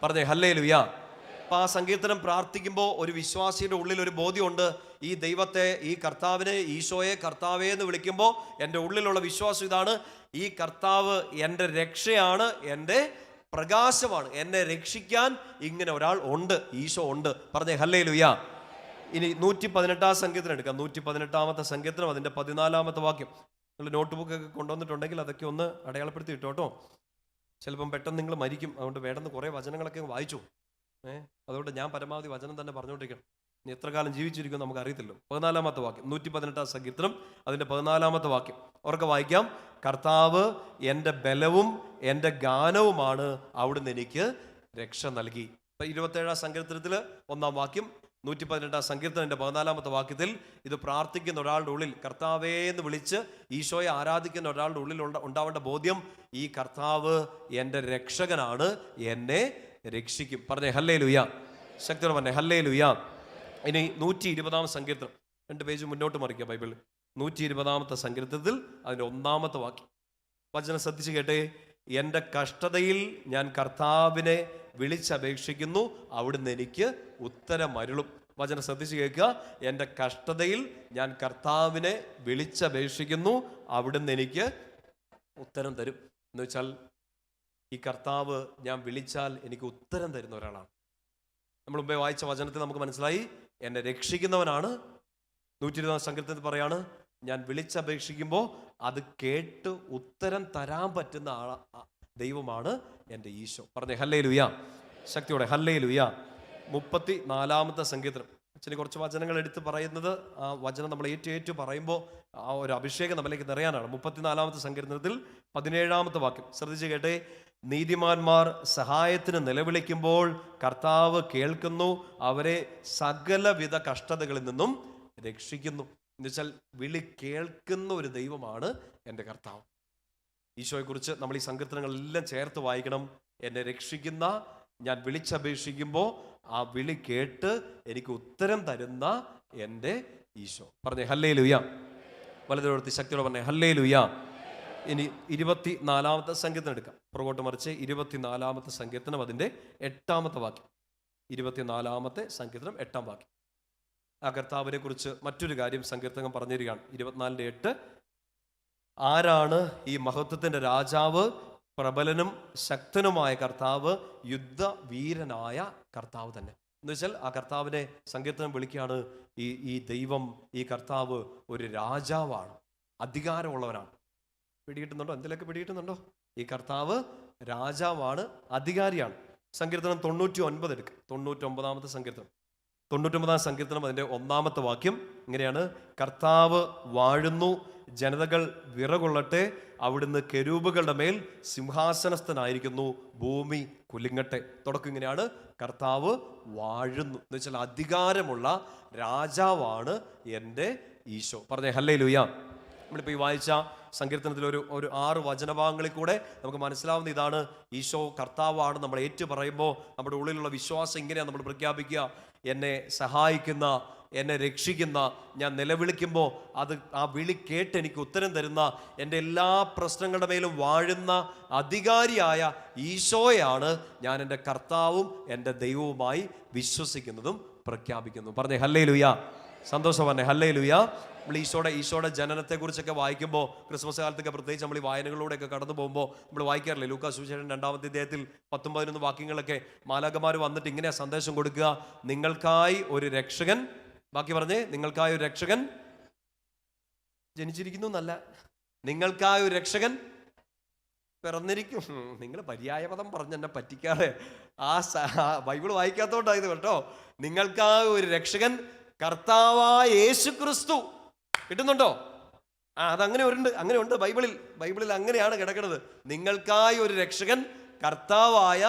[SPEAKER 1] പറഞ്ഞേ ഹല്ലേലൂയാ. അപ്പം ആ സങ്കീർത്തനം പ്രാർത്ഥിക്കുമ്പോൾ ഒരു വിശ്വാസിയുടെ ഉള്ളിൽ ഒരു ബോധ്യമുണ്ട്, ഈ ദൈവത്തെ, ഈ കർത്താവിനെ, ഈശോയെ കർത്താവേ എന്ന് വിളിക്കുമ്പോൾ എൻ്റെ ഉള്ളിലുള്ള വിശ്വാസം ഇതാണ്, ഈ കർത്താവ് എൻ്റെ രക്ഷയാണ്, എൻ്റെ പ്രകാശമാണ്. എന്നെ രക്ഷിക്കാൻ ഇങ്ങനെ ഒരാൾ ഉണ്ട്, ഈശോ ഉണ്ട്. പറഞ്ഞേ ഹല്ലേലൂയാ. ഇനി 118-ാം സങ്കീർത്തനം എടുക്കാം. 118-ാമത്തെ സങ്കീർത്തനം അതിൻ്റെ 14-ാമത്തെ വാക്യം. നിങ്ങൾ നോട്ട് ബുക്കൊക്കെ കൊണ്ടുവന്നിട്ടുണ്ടെങ്കിൽ അതൊക്കെ ഒന്ന് അടയാളപ്പെടുത്തി ഇട്ടോ കേട്ടോ. ചിലപ്പം പെട്ടെന്ന് നിങ്ങൾ മരിക്കും. അതുകൊണ്ട് വേണമെന്ന് കുറേ വചനങ്ങളൊക്കെ വായിച്ചു. അതുകൊണ്ട് ഞാൻ പരമാവധി വചനം തന്നെ പറഞ്ഞുകൊണ്ടിരിക്കണം. ഇനി എത്ര കാലം ജീവിച്ചിരിക്കും നമുക്ക് അറിയത്തില്ലോ. 14-ാമത്തെ വാക്യം, 118-ാം സങ്കീർത്തനം അതിൻ്റെ 14-ാമത്തെ വാക്യം അവർക്ക് വായിക്കാം. കർത്താവ് എൻ്റെ ബലവും എൻ്റെ ഗാനവുമാണ്, അവിടുന്ന് എനിക്ക് രക്ഷ നൽകി. 27-ാം സങ്കീർത്തനത്തിൽ 1-ാം വാക്യം, 118-ാം സങ്കീർത്തനത്തിന്റെ 14-ാമത്തെ വാക്യത്തിൽ ഇത് പ്രാർത്ഥിക്കുന്ന ഒരാളുടെ ഉള്ളിൽ കർത്താവേ എന്ന് വിളിച്ച് ഈശോയെ ആരാധിക്കുന്ന ഒരാളുടെ ഉള്ളിൽ ഉണ്ടാവേണ്ട ബോധ്യം, ഈ കർത്താവ് എൻ്റെ രക്ഷകനാണ്, എന്നെ രക്ഷിക്കും. പറഞ്ഞേ ഹല്ലേലൂയ. ശക്തിയോടെ പറഞ്ഞേ ഹല്ലേലൂയ. ഇനി 120-ാം സങ്കീർത്തനം, 2 പേജ് മുന്നോട്ട് മറിക്കുക ബൈബിളിൽ. 120-ാമത്തെ സങ്കീർത്തനത്തിൽ അതിൻ്റെ 1-ാമത്തെ വാക്യം വചനം ശ്രദ്ധിച്ച് കേട്ടേ. എൻ്റെ കഷ്ടതയിൽ ഞാൻ കർത്താവിനെ വിളിച്ചപേക്ഷിക്കുന്നു, അവിടുന്ന് എനിക്ക് ഉത്തരം അരുളും. വചനം ശ്രദ്ധിച്ച് കേൾക്കുക. എൻ്റെ കഷ്ടതയിൽ ഞാൻ കർത്താവിനെ വിളിച്ചപേക്ഷിക്കുന്നു, അവിടുന്ന് എനിക്ക് ഉത്തരം തരും. എന്ന് വെച്ചാൽ ഈ കർത്താവ് ഞാൻ വിളിച്ചാൽ എനിക്ക് ഉത്തരം തരുന്ന ഒരാളാണ്. നമ്മൾ മുമ്പേ വായിച്ച വചനത്തിൽ നമുക്ക് മനസ്സിലായി, എന്നെ രക്ഷിക്കുന്നവനാണ്. 120-ാം സങ്കീർത്തനത്തിൽ പറയാണ്, ഞാൻ വിളിച്ചപേക്ഷിക്കുമ്പോൾ അത് കേട്ട് ഉത്തരം തരാൻ പറ്റുന്ന ദൈവമാണ് എൻ്റെ ഈശോ. പറഞ്ഞേ ഹല്ലേലൂയ. ശക്തിയോടെ ഹല്ലേലൂയ. 34-ാമത്തെ സങ്കീർത്തനം, അച്ഛന് കുറച്ച് വചനങ്ങൾ എടുത്ത് പറയുന്നത് ആ വചനം നമ്മൾ ഏറ്റു പറയുമ്പോൾ ആ ഒരു അഭിഷേകം നമ്മളിലേക്ക് നിറയാനാണ്. 34-ാമത്തെ സങ്കീർത്തനത്തിൽ 17-ാമത്തെ വാക്യം ശ്രദ്ധിച്ച് കേട്ടെ. നീതിമാന്മാർ സഹായത്തിന് നിലവിളിക്കുമ്പോൾ കർത്താവ് കേൾക്കുന്നു, അവരെ സകലവിധ കഷ്ടതകളിൽ നിന്നും രക്ഷിക്കുന്നു. എന്ന് വെച്ചാൽ വിളി കേൾക്കുന്ന ഒരു ദൈവമാണ് എൻ്റെ കർത്താവ്. ഈശോയെക്കുറിച്ച് നമ്മൾ ഈ സങ്കീർത്തനങ്ങളെല്ലാം ചേർത്ത് വായിക്കണം. എന്നെ രക്ഷിക്കുന്ന, ഞാൻ വിളിച്ചപേക്ഷിക്കുമ്പോൾ ആ വിളി കേട്ട് എനിക്ക് ഉത്തരം തരുന്ന എൻ്റെ ഈശോ. പറഞ്ഞേ ഹല്ലേലൂയ. വലതുവർത്തി ശക്തിയോടെ പറഞ്ഞേ ഹല്ലേലൂയ. ഇനി 24-ാമത്തെ സങ്കീർത്തനം എടുക്കാം. പുറകോട്ട് മറിച്ച് 24-ാമത്തെ സങ്കീർത്തനം അതിൻ്റെ 8-ാമത്തെ വാക്യം. 24-ാമത്തെ സങ്കീർത്തനം 8-ാം വാക്യം. ആ കർത്താവിനെ കുറിച്ച് മറ്റൊരു കാര്യം സങ്കീർത്തനം പറഞ്ഞിരിക്കുകയാണ്. 24-8. ആരാണ് ഈ മഹത്വത്തിൻ്റെ രാജാവ്? പ്രബലനും ശക്തനുമായ കർത്താവ്, യുദ്ധവീരനായ കർത്താവ് തന്നെ. എന്ന് വെച്ചാൽ ആ കർത്താവിനെ സങ്കീർത്തനം വിളിക്കുകയാണ്, ഈ ദൈവം, ഈ കർത്താവ് ഒരു രാജാവാണ്, അധികാരമുള്ളവനാണ്. പിടികിട്ടുന്നുണ്ടോ? എന്തിലൊക്കെ പിടികിട്ടുന്നുണ്ടോ? ഈ കർത്താവ് രാജാവാണ്, അധികാരിയാണ്. സങ്കീർത്തനം 99 എടുക്കുക. 99-ാമത്തെ സങ്കീർത്തനം, 99-ാം സങ്കീർത്തനം അതിൻ്റെ 1-ാമത്തെ വാക്യം ഇങ്ങനെയാണ്. കർത്താവ് വാഴുന്നു, ജനതകൾ വിറകൊള്ളട്ടെ, അവിടുന്ന് കെരൂബുകളുടെ മേൽ സിംഹാസനസ്ഥനായിരിക്കുന്നു, ഭൂമി കുലുങ്ങട്ടെ. തുടക്കം ഇങ്ങനെയാണ്, കർത്താവ് വാഴുന്നു. എന്ന് വെച്ചാൽ അധികാരമുള്ള രാജാവാണ് എൻ്റെ ഈശോ. പറഞ്ഞേ ഹല്ലേലൂയ. നമ്മളിപ്പോൾ ഈ വായിച്ച സങ്കീർത്തനത്തിൽ ഒരു 6 വചനഭാഗങ്ങളിൽ കൂടെ നമുക്ക് മനസ്സിലാവുന്ന ഇതാണ്, ഈശോ കർത്താവാണ് നമ്മൾ ഏറ്റു പറയുമ്പോൾ നമ്മുടെ ഉള്ളിലുള്ള വിശ്വാസം ഇങ്ങനെയാണ് നമ്മൾ പ്രഖ്യാപിക്കുക. എന്നെ സഹായിക്കുന്ന, എന്നെ രക്ഷിക്കുന്ന, ഞാൻ നിലവിളിക്കുമ്പോൾ ആ വിളി കേട്ട് എനിക്ക് ഉത്തരം തരുന്ന, എൻ്റെ എല്ലാ പ്രശ്നങ്ങളുടെ മേലും വാഴുന്ന അധികാരിയായ ഈശോയാണ് ഞാൻ എൻ്റെ കർത്താവും എൻ്റെ ദൈവവുമായി വിശ്വസിക്കുന്നതും പ്രഖ്യാപിക്കുന്നു. പറഞ്ഞേ ഹല്ലേലൂയ. സന്തോഷം പറഞ്ഞേ ഹല്ലേലൂയ. നമ്മൾ ഈശോയുടെ ജനനത്തെക്കുറിച്ചൊക്കെ വായിക്കുമ്പോൾ ക്രിസ്മസ് കാലത്തൊക്കെ പ്രത്യേകിച്ച് നമ്മൾ ഈ വായനകളിലൂടെയൊക്കെ കടന്നു പോകുമ്പോൾ നമ്മൾ വായിക്കാറില്ലേ, ലൂക്കാ സുവിശേഷം 2-ാമത്തെ അധ്യായത്തിൽ 10-11 വാക്യങ്ങളൊക്കെ മാലാഖമാർ വന്നിട്ട് ഇങ്ങനെ സന്ദേശം കൊടുക്കുക, നിങ്ങൾക്കായി ഒരു രക്ഷകൻ, ബാക്കി പറഞ്ഞേ, നിങ്ങൾക്കായി ഒരു രക്ഷകൻ ജനിച്ചിരിക്കുന്നു എന്നല്ല, നിങ്ങൾക്കായി ഒരു രക്ഷകൻ പിറന്നിരിക്കും. നിങ്ങൾ പര്യായപദം പറഞ്ഞ് എന്നെ പറ്റിക്കാതെ ബൈബിൾ വായിക്കാത്തോണ്ടായത് കേട്ടോ. നിങ്ങൾക്കായി ഒരു രക്ഷകൻ, കർത്താവായ യേശു ക്രിസ്തു. കിട്ടുന്നുണ്ടോ? അതങ്ങനെ ഉണ്ട് ബൈബിളിൽ അങ്ങനെയാണ് കിടക്കുന്നത്. നിങ്ങൾക്കായി ഒരു രക്ഷകൻ, കർത്താവായ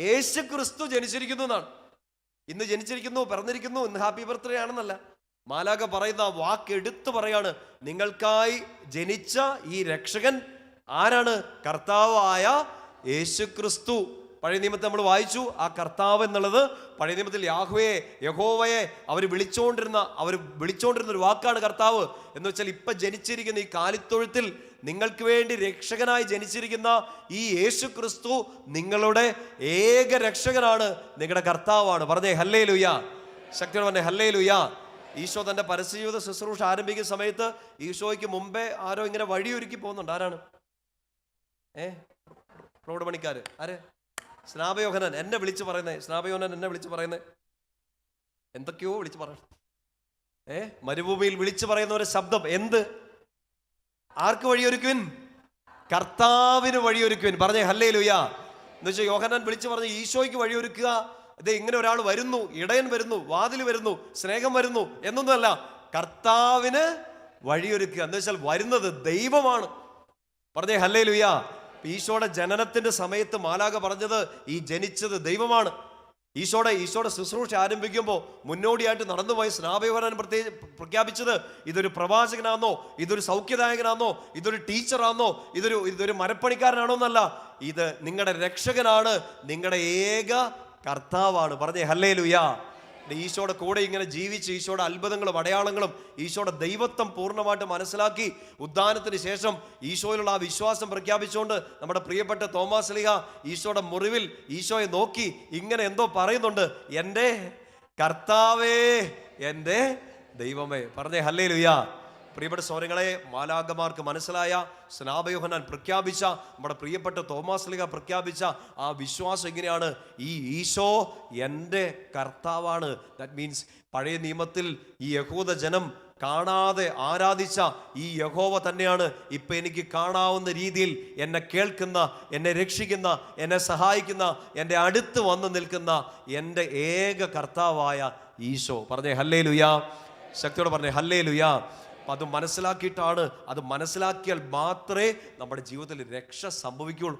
[SPEAKER 1] യേശു ക്രിസ്തു ജനിച്ചിരിക്കുന്നു എന്നാണ്. ഇന്ന് ജനിച്ചിരിക്കുന്നു, പിറന്നിരിക്കുന്നു, ഇന്ന് ഹാപ്പി ബർത്ത്ഡേ ആണെന്നല്ല. മാലാഖ പറയുന്ന വാക്ക് എടുത്തു പറയാണ്, നിങ്ങൾക്കായി ജനിച്ച ഈ രക്ഷകൻ ആരാണ്? കർത്താവായ യേശു ക്രിസ്തു. പഴയ നിയമത്തിൽ നമ്മൾ വായിച്ചു, ആ കർത്താവ് എന്നുള്ളത് പഴയ നിയമത്തിൽ യഹോവയെ അവർ വിളിച്ചോണ്ടിരുന്ന ഒരു വാക്കാണ് കർത്താവ്. എന്ന് വെച്ചാൽ ഇപ്പൊ ജനിച്ചിരിക്കുന്ന ഈ കാലിത്തൊഴുത്തിൽ നിങ്ങൾക്ക് വേണ്ടി രക്ഷകനായി ജനിച്ചിരിക്കുന്ന ഈ യേശു ക്രിസ്തു നിങ്ങളുടെ ഏക രക്ഷകനാണ്, നിങ്ങളുടെ കർത്താവാണ്. പറഞ്ഞേ ഹല്ലേലൂയ. ശക്തിയോടെ പറഞ്ഞേ ഹല്ലേലൂയ. ഈശോ തന്റെ പരസ്യജീവിത ശുശ്രൂഷ ആരംഭിക്കുന്ന സമയത്ത് ഈശോയ്ക്ക് മുമ്പേ ആരോ ഇങ്ങനെ വഴിയൊരുക്കി പോകുന്നുണ്ട്. ആരാണ്? റോഡ് പണിക്കാര്. ആര്? സ്നാപയോഹനൻ എന്നെ വിളിച്ചു പറയുന്നത്. എന്തൊക്കെയോ വിളിച്ചു പറയണം. മരുഭൂമിയിൽ വിളിച്ചു പറയുന്ന ഒരു ശബ്ദം. എന്ത്? ആർക്ക് വഴിയൊരുക്കുവിൻ? കർത്താവിന് വഴിയൊരുക്കുവിൻ. പറഞ്ഞേ ഹല്ലേലൂയ. എന്ന് വെച്ചാൽ യോഹന്നാൻ വിളിച്ചു പറഞ്ഞ് ഈശോയ്ക്ക് വഴിയൊരുക്കുക, ഇത് ഇങ്ങനെ ഒരാൾ വരുന്നു, ഇടയൻ വരുന്നു, വാതിൽ വരുന്നു, സ്നേഹം വരുന്നു എന്നൊന്നുമല്ല, കർത്താവിന് വഴിയൊരുക്കുക. എന്ന് വെച്ചാൽ വരുന്നത് ദൈവമാണ്. പറഞ്ഞേ ഹല്ലേലൂയ. ഈശോയുടെ ജനനത്തിന്റെ സമയത്ത് മാലാഖ പറഞ്ഞത് ഈ ജനിച്ചത് ദൈവമാണ്. ഈശോയുടെ ശുശ്രൂഷ ആരംഭിക്കുമ്പോൾ മുന്നോടിയായിട്ട് നടന്നുപോയ സ്നാപയോഹന്നാൻ പ്രഖ്യാപിച്ചത് ഇതൊരു പ്രവാചകനാണോ, ഇതൊരു സൗഖ്യദായകനാണോ, ഇതൊരു ടീച്ചറാണോ, ഇതൊരു മരപ്പണിക്കാരനാണോ എന്നല്ല, ഇത് നിങ്ങളുടെ രക്ഷകനാണ്, നിങ്ങളുടെ ഏക കർത്താവാണ്. പറഞ്ഞേ ഹല്ലേലൂയ. ഈശോയുടെ കൂടെ ഇങ്ങനെ ജീവിച്ച് ഈശോയുടെ അത്ഭുതങ്ങളും അടയാളങ്ങളും ഈശോയുടെ ദൈവത്വം പൂർണ്ണമായിട്ട് മനസ്സിലാക്കി ഉദ്ധാനത്തിന് ശേഷം ഈശോയിലുള്ള ആ വിശ്വാസം പ്രഖ്യാപിച്ചുകൊണ്ട് നമ്മുടെ പ്രിയപ്പെട്ട തോമാസ് ലീഹ ഈശോയുടെ മുറിവിൽ ഈശോയെ നോക്കി ഇങ്ങനെ എന്തോ പറയുന്നുണ്ട്, എൻ്റെ കർത്താവേ, എൻ്റെ ദൈവമേ. പറഞ്ഞേ ഹല്ലേലൂയ. പ്രിയപ്പെട്ട സഹോദരങ്ങളെ, മാലാഖമാർക്ക് മനസ്സിലായ, സ്നാപയോഹന്നാൻ പ്രഖ്യാപിച്ച, നമ്മുടെ പ്രിയപ്പെട്ട തോമാസ് ലീഹ പ്രഖ്യാപിച്ച ആ വിശ്വാസം എങ്ങനെയാണ്? ഈ ഈശോ എൻ്റെ കർത്താവാണ്. ദാറ്റ് മീൻസ് പഴയ നിയമത്തിൽ ഈ യഹൂദ ജനം കാണാതെ ആരാധിച്ച ഈ യഹോവ തന്നെയാണ് ഇപ്പം എനിക്ക് കാണാവുന്ന രീതിയിൽ എന്നെ കേൾക്കുന്ന, എന്നെ രക്ഷിക്കുന്ന, എന്നെ സഹായിക്കുന്ന, എൻ്റെ അടുത്ത് വന്ന് നിൽക്കുന്ന എൻ്റെ ഏക കർത്താവായ ഈശോ. പറഞ്ഞേ ഹല്ലേലൂയ. ശക്തിയോടെ പറഞ്ഞേ ഹല്ലേലൂയ. അപ്പം അത് മനസ്സിലാക്കിയിട്ടാണ്, അത് മനസ്സിലാക്കിയാൽ മാത്രമേ നമ്മുടെ ജീവിതത്തിൽ രക്ഷ സംഭവിക്കുകയുള്ളൂ.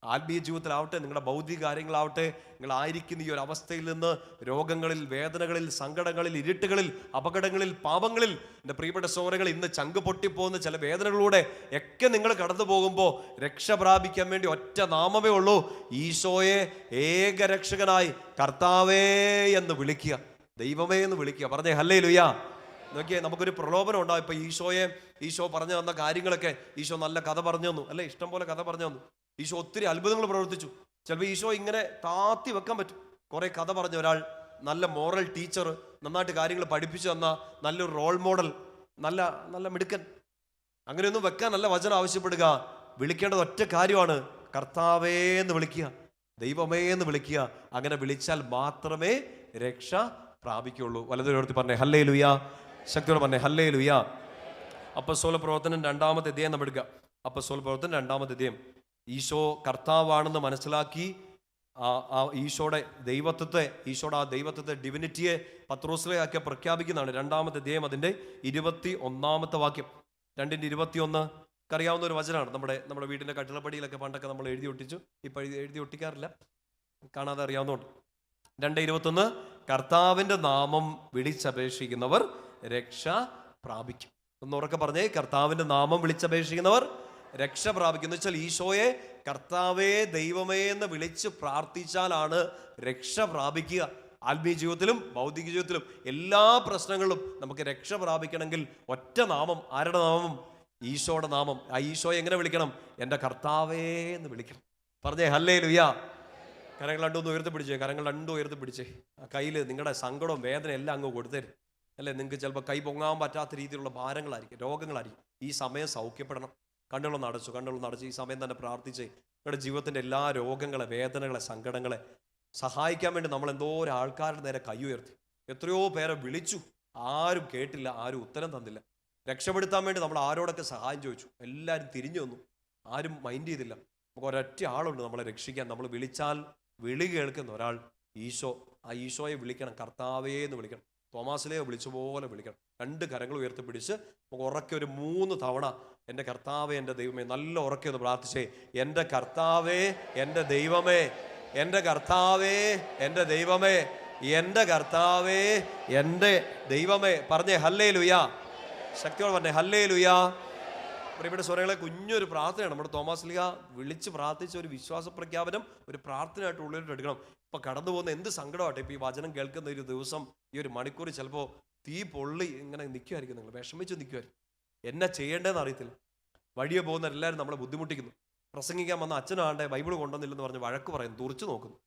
[SPEAKER 1] ആത്മീയ ജീവിതത്തിലാവട്ടെ, നിങ്ങളുടെ ഭൗതിക കാര്യങ്ങളാവട്ടെ, നിങ്ങളായിരിക്കുന്ന ഈ ഒരു അവസ്ഥയിൽ നിന്ന്, രോഗങ്ങളിൽ, വേദനകളിൽ, സങ്കടങ്ങളിൽ, ഇരുട്ടുകളിൽ, അപകടങ്ങളിൽ, പാപങ്ങളിൽ, എൻ്റെ പ്രിയപ്പെട്ട സഹോദരങ്ങൾ, ഇന്ന് ചങ്ക് പൊട്ടിപ്പോകുന്ന ചില വേദനകളിലൂടെ ഒക്കെ നിങ്ങൾ കടന്നു പോകുമ്പോൾ രക്ഷ പ്രാപിക്കാൻ വേണ്ടി ഒറ്റ നാമമേ ഉള്ളൂ, ഈശോയെ ഏകരക്ഷകനായി കർത്താവേ എന്ന് വിളിക്കുക, ദൈവമേ എന്ന് വിളിക്കുക. പറഞ്ഞേ ഹല്ലേലൂയ. നോക്കിയേ, നമുക്കൊരു പ്രലോഭനം ഉണ്ടാവും. ഇപ്പൊ ഈശോ പറഞ്ഞു തന്ന കാര്യങ്ങളൊക്കെ ഈശോ നല്ല കഥ പറഞ്ഞു തന്നു, അല്ലെ? ഇഷ്ടം പോലെ കഥ പറഞ്ഞു തന്നു. ഈശോ ഒത്തിരി അത്ഭുതങ്ങൾ പ്രവർത്തിച്ചു. ചിലപ്പോൾ ഈശോ ഇങ്ങനെ താത്തി വെക്കാൻ പറ്റും. കുറെ കഥ പറഞ്ഞ ഒരാൾ, നല്ല മോറൽ ടീച്ചർ, നന്നായിട്ട് കാര്യങ്ങൾ പഠിപ്പിച്ചു തന്ന നല്ലൊരു റോൾ മോഡൽ, നല്ല നല്ല മിടുക്കൻ, അങ്ങനെയൊന്നും വെക്കാനല്ല വചനം ആവശ്യപ്പെടുക. വിളിക്കേണ്ടത് ഒറ്റ കാര്യമാണ്, കർത്താവേ എന്ന് വിളിക്കുക, ദൈവമേ എന്ന് വിളിക്കുക. അങ്ങനെ വിളിച്ചാൽ മാത്രമേ രക്ഷ പ്രാപിക്കുള്ളൂ. വലതുപേർത്തി പറഞ്ഞേ ഹല്ലേലൂയ. ശക്തിയോടെ പറഞ്ഞേ ഹല്ലേലൂയ. അപ്പസ്തോല പ്രവർത്തനം 2-ാമത്തെ അധ്യായം നമ്മൾ എടുക്കുക. അപ്പസ്തോല പ്രവർത്തനം 2-ാമത്തെ അധ്യായം. ഈശോ കർത്താവാണെന്ന് മനസ്സിലാക്കി ഈശോയുടെ ദൈവത്വത്തെ, ഈശോയുടെ ആ ദൈവത്വത്തെ, ഡിവിനിറ്റിയെ പത്രോസിലെയൊക്കെ പ്രഖ്യാപിക്കുന്നതാണ്. 2-ാമത്തെ അധ്യായം അതിൻ്റെ 21-ാമത്തെ വാക്യം. 2:21 അറിയാവുന്ന ഒരു വചനമാണ്. നമ്മുടെ വീടിൻ്റെ കട്ടിളപ്പടിയിലൊക്കെ പണ്ടൊക്കെ നമ്മൾ എഴുതി ഒട്ടിച്ചു. ഇപ്പം എഴുതി ഒട്ടിക്കാറില്ല, കാണാതെ അറിയാവുന്നതുകൊണ്ട്. 2:21 കർത്താവിൻ്റെ നാമം വിളിച്ചപേക്ഷിക്കുന്നവർ രക്ഷ പ്രാപിക്കും. ഒന്ന് ഉറക്കെ പറഞ്ഞേ, കർത്താവിൻ്റെ നാമം വിളിച്ചപേക്ഷിക്കുന്നവർ രക്ഷ പ്രാപിക്കുന്നു. വെച്ചാൽ ഈശോയെ കർത്താവേ ദൈവമേ എന്ന് വിളിച്ച് പ്രാർത്ഥിച്ചാലാണ് രക്ഷ പ്രാപിക്കുക. ആത്മീയ ജീവിതത്തിലും ഭൗതിക ജീവിതത്തിലും എല്ലാ പ്രശ്നങ്ങളിലും നമുക്ക് രക്ഷ പ്രാപിക്കണമെങ്കിൽ ഒറ്റ നാമം. ആരുടെ നാമം? ഈശോയുടെ നാമം. ആ ഈശോയെ എങ്ങനെ വിളിക്കണം? എൻ്റെ കർത്താവേ എന്ന് വിളിക്കണം. പറഞ്ഞേ ഹല്ലേലൂയ. കരങ്ങൾ രണ്ടും ഉയർത്തിപ്പിടിച്ചേ, കരങ്ങൾ രണ്ടും ഉയർത്തിപ്പിടിച്ചേ. ആ കയ്യിൽ നിങ്ങളുടെ സങ്കടവും വേദന എല്ലാം അങ്ങ് കൊടുത്തരും, അല്ലേ? നിങ്ങൾക്ക് ചിലപ്പോൾ കൈ പൊങ്ങാൻ പറ്റാത്ത രീതിയിലുള്ള ഭാരങ്ങളായിരിക്കും, രോഗങ്ങളായിരിക്കും. ഈ സമയം സൗഖ്യപ്പെടണം. കണ്ണുകളൊന്ന് അടച്ചു ഈ സമയം തന്നെ പ്രാർത്ഥിച്ച് നിങ്ങളുടെ ജീവിതത്തിൻ്റെ എല്ലാ രോഗങ്ങളെ, വേദനകളെ, സങ്കടങ്ങളെ സഹായിക്കാൻ വേണ്ടി നമ്മൾ എന്തോരം ആൾക്കാരുടെ നേരെ കൈ ഉയർത്തി, എത്രയോ പേരെ വിളിച്ചു, ആരും കേട്ടില്ല, ആരും ഉത്തരം തന്നില്ല. രക്ഷപ്പെടുത്താൻ വേണ്ടി നമ്മൾ ആരോടൊക്കെ സഹായം ചോദിച്ചു, എല്ലാവരും തിരിഞ്ഞു വന്നു, ആരും മൈൻഡ് ചെയ്തില്ല. നമുക്ക് ഒരൊറ്റ ആളുണ്ട് നമ്മളെ രക്ഷിക്കാൻ. നമ്മൾ വിളിച്ചാൽ വിളി കേൾക്കുന്ന ഒരാൾ, ഈശോ. ആ ഈശോയെ വിളിക്കണം, കർത്താവേ എന്ന് വിളിക്കണം. തോമാസിലെ വിളിച്ച പോലെ വിളിക്കണം. 2 കരങ്ങൾ ഉയർത്തിപ്പിടിച്ച് നമുക്ക് ഉറക്കെ ഒരു 3 തവണ എൻ്റെ കർത്താവേ, എൻ്റെ ദൈവമേ, നല്ല ഉറക്കെ ഒന്ന് പ്രാർത്ഥിച്ചേ. എൻ്റെ കർത്താവേ, എൻ്റെ ദൈവമേ, എൻ്റെ കർത്താവേ, എൻ്റെ ദൈവമേ, എൻ്റെ കർത്താവേ, എൻ്റെ ദൈവമേ. പറഞ്ഞേ ഹല്ലേലൂയ. ശക്തിയോടെ പറഞ്ഞേ ഹല്ലേലൂയ. പ്രിയപ്പെട്ട സ്വരങ്ങളെ, കുഞ്ഞൊരു പ്രാർത്ഥനയാണ്. നമ്മുടെ തോമാസ് ലീഹ വിളിച്ച് പ്രാർത്ഥിച്ച ഒരു വിശ്വാസ പ്രഖ്യാപനം, ഒരു പ്രാർത്ഥനയായിട്ട് ഉള്ളിലോട്ട് എടുക്കണം. ഇപ്പം കടന്നു പോകുന്ന എന്ത് സങ്കടമാട്ടെ, ഇപ്പം ഈ വചനം കേൾക്കുന്ന ഒരു ദിവസം, ഈ ഒരു മണിക്കൂർ ചിലപ്പോൾ തീ പൊള്ളി ഇങ്ങനെ നിൽക്കുമായിരിക്കും, നിങ്ങൾ വിഷമിച്ച് നിൽക്കുമായിരിക്കും. എന്നാ ചെയ്യേണ്ടതെന്ന് അറിയത്തില്ല. വഴിയെ പോകുന്ന എല്ലാവരും നമ്മളെ ബുദ്ധിമുട്ടിക്കുന്നു. പ്രസംഗിക്കാൻ വന്ന അച്ഛനാണ്ടെ ബൈബിൾ കൊണ്ടുവന്നില്ലെന്ന് പറഞ്ഞ് വഴക്ക് പറയും, തുറച്ചു നോക്കുന്നു.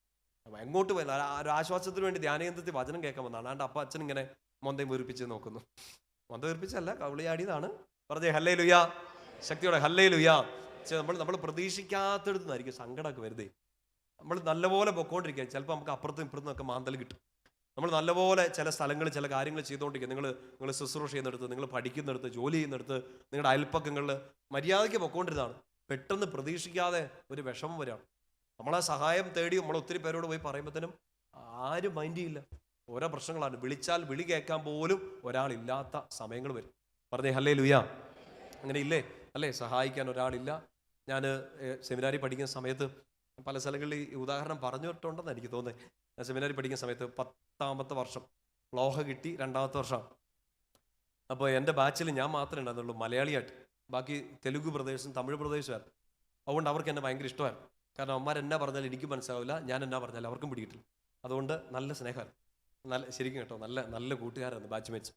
[SPEAKER 1] എങ്ങോട്ട് പോയി ഒരു ആശ്വാസത്തിന് വേണ്ടി ധ്യാനകേന്ദ്രത്തിൽ വചനം കേൾക്കാൻ വന്നതാണ്. ആണ്ട് അപ്പം അച്ഛൻ ഇങ്ങനെ മൊന്തയും വീർപ്പിച്ച് നോക്കുന്നു. മൊന്ത വീർപ്പിച്ചല്ല, കവിളിയാടിയതാണ്. പറഞ്ഞേ ഹല്ലേലൂയ. ശക്തിയോടെ ഹല്ലേലൂയ. നമ്മൾ പ്രതീക്ഷിക്കാത്തടത്തു നിന്നായിരിക്കും സങ്കടമൊക്കെ വരുതേ. നമ്മൾ നല്ലപോലെ പൊക്കോണ്ടിരിക്കുക, ചിലപ്പോൾ നമുക്ക് അപ്പുറത്തും ഇപ്പുറത്തും ഒക്കെ മാന്തൽ കിട്ടും. നമ്മൾ നല്ലപോലെ ചില സ്ഥലങ്ങളിൽ ചില കാര്യങ്ങൾ ചെയ്തുകൊണ്ടിരിക്കുക. നിങ്ങൾ ശുശ്രൂഷ ചെയ്യുന്നിടത്ത്, നിങ്ങൾ പഠിക്കുന്നിടത്ത്, ജോലി ചെയ്യുന്നിടത്ത്, നിങ്ങളുടെ അയൽപ്പക്കങ്ങളിൽ മര്യാദയ്ക്ക് പൊക്കോണ്ടിരുന്നതാണ്. പെട്ടെന്ന് പ്രതീക്ഷിക്കാതെ ഒരു വിഷമം വരികയാണ്. നമ്മളാ സഹായം തേടി നമ്മൾ ഒത്തിരി പേരോട് പോയി പറയുമ്പോഴത്തേനും ആരും മൈൻഡ് ചെയ്യില്ല. ഓരോ പ്രശ്നങ്ങളാണ്. വിളിച്ചാൽ വിളി കേൾക്കാൻ പോലും ഒരാളില്ലാത്ത സമയങ്ങൾ വരും. പറഞ്ഞേ ഹല്ലേലൂയ. അങ്ങനെ ഇല്ലേ? അല്ലേ? സഹായിക്കാൻ ഒരാളില്ല. ഞാൻ സെമിനാരി പഠിക്കുന്ന സമയത്ത് പല സ്ഥലങ്ങളിൽ ഈ ഉദാഹരണം പറഞ്ഞിട്ടുണ്ടെന്ന് എനിക്ക് തോന്നുന്നത്. ഞാൻ സെമിനാരി പഠിക്കുന്ന സമയത്ത് 10ാമത്തെ വർഷം ലോഹ കിട്ടി, 2ാമത്തെ വർഷം. അപ്പോൾ എൻ്റെ ബാച്ചിൽ ഞാൻ മാത്രമേ ഉണ്ടായിരുന്നുള്ളൂ മലയാളിയായിട്ട്. ബാക്കി തെലുങ്ക് പ്രദേശം, തമിഴ് പ്രദേശമായിരുന്നു. അതുകൊണ്ട് അവർക്ക് എന്നെ ഭയങ്കര ഇഷ്ടമായിരുന്നു. കാരണം അമ്മമാർ എന്നാ പറഞ്ഞാലും എനിക്ക് മനസ്സിലാവില്ല, ഞാൻ എന്നാ പറഞ്ഞാലും അവർക്കും പിടികിട്ടില്ല. അതുകൊണ്ട് നല്ല സ്നേഹമായിരുന്നു. ശരിക്കും കേട്ടോ, നല്ല നല്ല കൂട്ടുകാരായിരുന്നു ബാച്ച് മേറ്റ്സ്.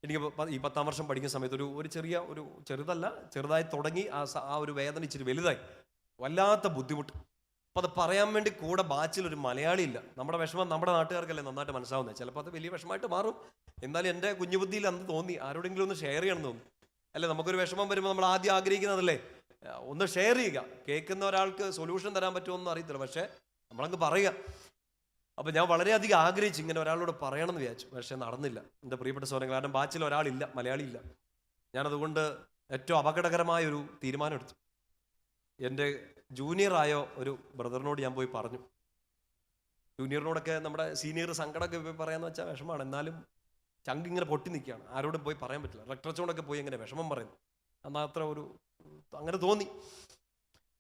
[SPEAKER 1] എനിക്ക് ഈ 10ാം വർഷം പഠിക്കുന്ന സമയത്ത് ഒരു ചെറുതല്ല, ചെറുതായി തുടങ്ങി ആ ഒരു വേദന ഇച്ചിരി വലുതായി, വല്ലാത്ത ബുദ്ധിമുട്ട്. അപ്പം അത് പറയാൻ വേണ്ടി കൂടെ ബാച്ചിൽ ഒരു മലയാളി ഇല്ല. നമ്മുടെ വിഷമം നമ്മുടെ നാട്ടുകാർക്കല്ലേ നന്നായിട്ട് മനസ്സിലാവുന്നത്. ചിലപ്പോൾ അത് വലിയ വിഷമമായിട്ട് മാറും. എന്നാലും എൻ്റെ കുഞ്ഞുബുദ്ധിയിൽ അന്ന് തോന്നി ആരോടെങ്കിലും ഒന്ന് ഷെയർ ചെയ്യണമെന്ന് തോന്നി. അല്ലേ, നമുക്കൊരു വിഷമം വരുമ്പോൾ നമ്മൾ ആദ്യം ആഗ്രഹിക്കുന്നതല്ലേ ഒന്ന് ഷെയർ ചെയ്യുക. കേൾക്കുന്ന ഒരാൾക്ക് സൊല്യൂഷൻ തരാൻ പറ്റുമോന്നും അറിയത്തില്ല, പക്ഷേ നമ്മളങ്ങ് പറയുക. അപ്പം ഞാൻ വളരെയധികം ആഗ്രഹിച്ചു ഇങ്ങനെ ഒരാളോട് പറയണമെന്ന് വിചാരിച്ചു, പക്ഷേ നടന്നില്ല എൻ്റെ പ്രിയപ്പെട്ട സഹോദരൻ. കാരണം ബാച്ചിൽ ഒരാളില്ല, മലയാളി ഇല്ല. ഞാനതുകൊണ്ട് ഏറ്റവും അപകടകരമായൊരു തീരുമാനം എടുത്തു. എൻ്റെ ജൂനിയറായ ഒരു ബ്രദറിനോട് ഞാൻ പോയി പറഞ്ഞു. ജൂനിയറിനോടൊക്കെ നമ്മുടെ സീനിയർ സങ്കടമൊക്കെ പോയി പറയാന്ന് വെച്ചാൽ വിഷമമാണ്. എന്നാലും ചങ്ക് ഇങ്ങനെ പൊട്ടി നിൽക്കുകയാണ്, ആരോടും പോയി പറയാൻ പറ്റില്ല. റെക്ടറച്ചോടൊക്കെ പോയി എങ്ങനെ വിഷമം പറയുന്നു, അന്നത്ര അങ്ങനെ തോന്നി.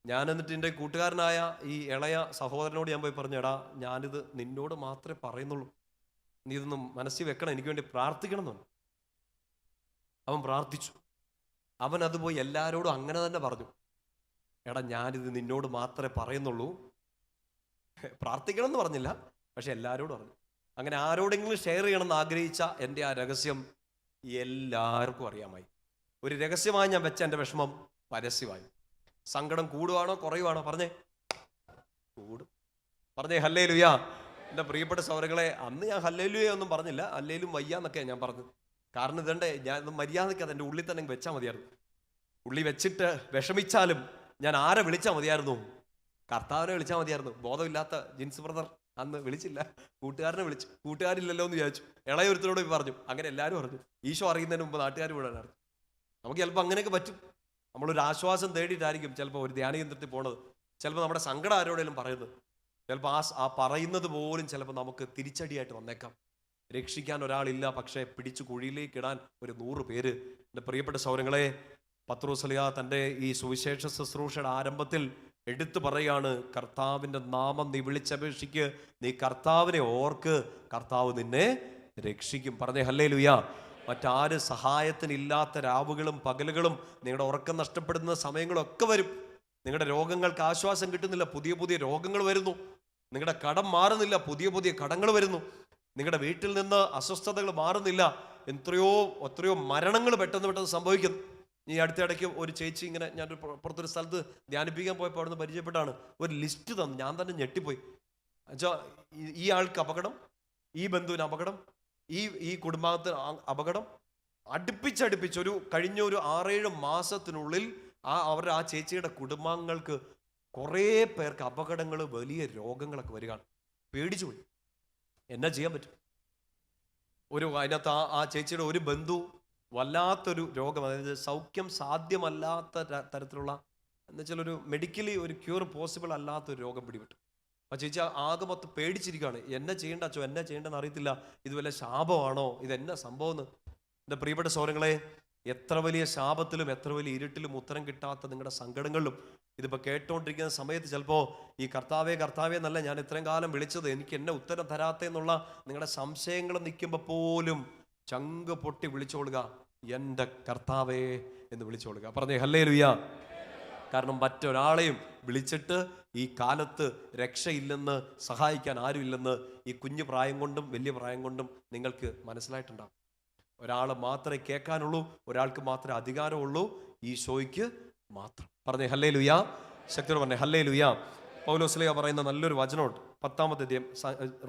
[SPEAKER 1] ഞാൻ എന്നിട്ട് എൻ്റെ കൂട്ടുകാരനായ ഈ ഇളയ സഹോദരനോട് ഞാൻ പോയി പറഞ്ഞു, എടാ ഞാനിത് നിന്നോട് മാത്രമേ പറയുന്നുള്ളൂ, നീ ഇതൊന്നും മനസ്സിൽ വെക്കണം, എനിക്ക് വേണ്ടി പ്രാർത്ഥിക്കണം എന്നു. അവൻ പ്രാർത്ഥിച്ചു. അവൻ അത് പോയി എല്ലാവരോടും അങ്ങനെ തന്നെ പറഞ്ഞു, എടാ ഞാനിത് നിന്നോട് മാത്രമേ പറയുന്നുള്ളൂ, പ്രാർത്ഥിക്കണം എന്ന് പറഞ്ഞില്ല, പക്ഷെ എല്ലാവരോടും പറഞ്ഞു. അങ്ങനെ ആരോടെങ്കിലും ഷെയർ ചെയ്യണമെന്ന് ആഗ്രഹിച്ച എൻ്റെ ആ രഹസ്യം എല്ലാവർക്കും അറിയാമായി. ഒരു രഹസ്യമായി ഞാൻ വെച്ച എൻ്റെ വിഷമം പരസ്യമായി. സങ്കടം കൂടുവാണോ കുറയുവാണോ? പറഞ്ഞേ കൂടും. പറഞ്ഞേ ഹല്ലേലൂയ. എൻ്റെ പ്രിയപ്പെട്ട സഹോദരങ്ങളെ, അന്ന് ഞാൻ ഹല്ലേലൂയ ഒന്നും പറഞ്ഞില്ല, ഹല്ലേലും വയ്യാന്നൊക്കെയാണ് ഞാൻ പറഞ്ഞത്. കാരണം ഇതണ്ടേ, ഞാൻ മര്യാദയ്ക്ക് അതെൻ്റെ ഉള്ളിൽ തന്നെ വെച്ചാൽ മതിയായിരുന്നു. ഉള്ളി വെച്ചിട്ട് വിഷമിച്ചാലും ഞാൻ ആരെ വിളിച്ചാൽ മതിയായിരുന്നു? കർത്താവിനെ വിളിച്ചാൽ മതിയായിരുന്നു. ബോധമില്ലാത്ത ജിൻസ് ബ്രദർ അന്ന് വിളിച്ചില്ല, കൂട്ടുകാരനെ വിളിച്ചു. കൂട്ടുകാരില്ലല്ലോ എന്ന് വിചാരിച്ചു. ഇളയൊരുത്തരോട് പറഞ്ഞു. അങ്ങനെ എല്ലാവരും അറിഞ്ഞു. ഈശോ അറിയുന്നതിന് മുമ്പ് നാട്ടുകാർ വിടാൻ അറിഞ്ഞു. നമുക്ക് ചിലപ്പോൾ അങ്ങനെയൊക്കെ പറ്റും. നമ്മളൊരു ആശ്വാസം തേടിയിട്ടായിരിക്കും ചിലപ്പോൾ ഒരു ധ്യാന കേന്ദ്രത്തിൽ പോണത്. ചിലപ്പോൾ നമ്മുടെ സങ്കടം ആരോടെങ്കിലും പറയുന്നത്. ചിലപ്പോൾ ആ പറയുന്നത് പോലും ചിലപ്പോൾ നമുക്ക് തിരിച്ചടിയായിട്ട് വന്നേക്കാം. രക്ഷിക്കാൻ ഒരാളില്ല, പക്ഷേ പിടിച്ചു കുഴിയിലേക്ക് ഇടാൻ ഒരു 100 പേര്. എൻ്റെ പ്രിയപ്പെട്ട സഹോദരങ്ങളെ, പത്രോസ്ലീഹ തൻ്റെ ഈ സുവിശേഷ ശുശ്രൂഷയുടെ ആരംഭത്തിൽ എടുത്തു പറയാണ്, കർത്താവിൻ്റെ നാമം നീ വിളിച്ചപേക്ഷിക്ക്, നീ കർത്താവിനെ ഓർക്ക്, കർത്താവ് നിന്നെ രക്ഷിക്കും. പറഞ്ഞേ ഹല്ലേലൂയ. മറ്റാര് സഹായത്തിനില്ലാത്ത രാവുകളും പകലുകളും, നിങ്ങളുടെ ഉറക്കം നഷ്ടപ്പെടുന്ന സമയങ്ങളൊക്കെ വരും. നിങ്ങളുടെ രോഗങ്ങൾക്ക് ആശ്വാസം കിട്ടുന്നില്ല, പുതിയ പുതിയ രോഗങ്ങൾ വരുന്നു. നിങ്ങളുടെ കടം മാറുന്നില്ല, പുതിയ പുതിയ കടങ്ങൾ വരുന്നു. നിങ്ങളുടെ വീട്ടിൽ നിന്ന് അസ്വസ്ഥതകൾ മാറുന്നില്ല, എത്രയോ മരണങ്ങൾ പെട്ടെന്ന് സംഭവിക്കുന്നു. ഈ അടുത്തിടയ്ക്ക് ഒരു ചേച്ചി ഇങ്ങനെ ഞാനൊരു പുറത്തൊരു സ്ഥലത്ത് ധ്യാനിപ്പിക്കാൻ പോയപ്പോൾ അവിടുന്ന് പരിചയപ്പെട്ടാണ് ഒരു ലിസ്റ്റ് തന്നു. ഞാൻ തന്നെ ഞെട്ടിപ്പോയി. എന്നുവെച്ചാൽ ഈ ആൾക്ക് അപകടം, ഈ ബന്ധുവിന് അപകടം, ഈ കുടുംബത്തിന് അപകടം, അടുപ്പിച്ചടുപ്പിച്ച് കഴിഞ്ഞ ഒരു 6-7 മാസത്തിനുള്ളിൽ അവരുടെ ആ ചേച്ചിയുടെ കുടുംബാംഗങ്ങൾക്ക് കുറേ പേർക്ക് അപകടങ്ങൾ, വലിയ രോഗങ്ങളൊക്കെ വരികയാണ്. പേടിച്ചു പോയി. എന്നാ ചെയ്യാൻ പറ്റും? അതിനകത്ത് ആ ചേച്ചിയുടെ ഒരു ബന്ധു വല്ലാത്തൊരു രോഗം, അതായത് സൗഖ്യം സാധ്യമല്ലാത്ത തരത്തിലുള്ള, എന്നുവെച്ചാൽ ഒരു മെഡിക്കലി ഒരു ക്യൂർ പോസിബിൾ അല്ലാത്തൊരു രോഗം പിടിപെട്ടു. ആ ചേച്ചി ആകെ മൊത്തം പേടിച്ചിരിക്കുകയാണ്. എന്നെ ചെയ്യേണ്ട അച്ഛോ, എന്നെ ചെയ്യേണ്ടെന്ന് അറിയത്തില്ല, ഇത് വല്ല ശാപമാണോ, ഇതെന്നാ സംഭവം എന്ന്. എൻ്റെ പ്രിയപ്പെട്ട സഹോദരങ്ങളെ, എത്ര വലിയ ശാപത്തിലും എത്ര വലിയ ഇരുട്ടിലും ഉത്തരം കിട്ടാത്ത നിങ്ങളുടെ സങ്കടങ്ങളിലും ഇതിപ്പോൾ കേട്ടോണ്ടിരിക്കുന്ന സമയത്ത് ചിലപ്പോൾ ഈ കർത്താവേ എന്നല്ല ഞാൻ ഇത്രയും കാലം വിളിച്ചത്, എനിക്ക് എന്നെ ഉത്തരം തരാത്തെന്നുള്ള നിങ്ങളുടെ സംശയങ്ങൾ നിൽക്കുമ്പോൾ പോലും ചങ്ക് പൊട്ടി വിളിച്ചോളുക, എൻ്റെ കർത്താവേ എന്ന് വിളിച്ചോളുക. പറഞ്ഞേ ഹല്ലേലൂയ. കാരണം മറ്റൊരാളെയും വിളിച്ചിട്ട് ഈ കാലത്ത് രക്ഷയില്ലെന്ന്, സഹായിക്കാൻ ആരുമില്ലെന്ന് ഈ കുഞ്ഞു പ്രായം കൊണ്ടും വലിയ പ്രായം കൊണ്ടും നിങ്ങൾക്ക് മനസ്സിലായിട്ടുണ്ടാകും. ഒരാൾ മാത്രമേ കേൾക്കാനുള്ളൂ, ഒരാൾക്ക് മാത്രമേ അധികാരമുള്ളൂ, ഈശോയ്ക്ക് മാത്രം. പറഞ്ഞേ ഹല്ലേലൂയ. ശക്തിയോട് പറഞ്ഞേ ഹല്ലേലൂയ. പൗലോസ്ലീഹ പറയുന്ന നല്ലൊരു വചനമുണ്ട്. 10-ാമത്തെ അധ്യായം,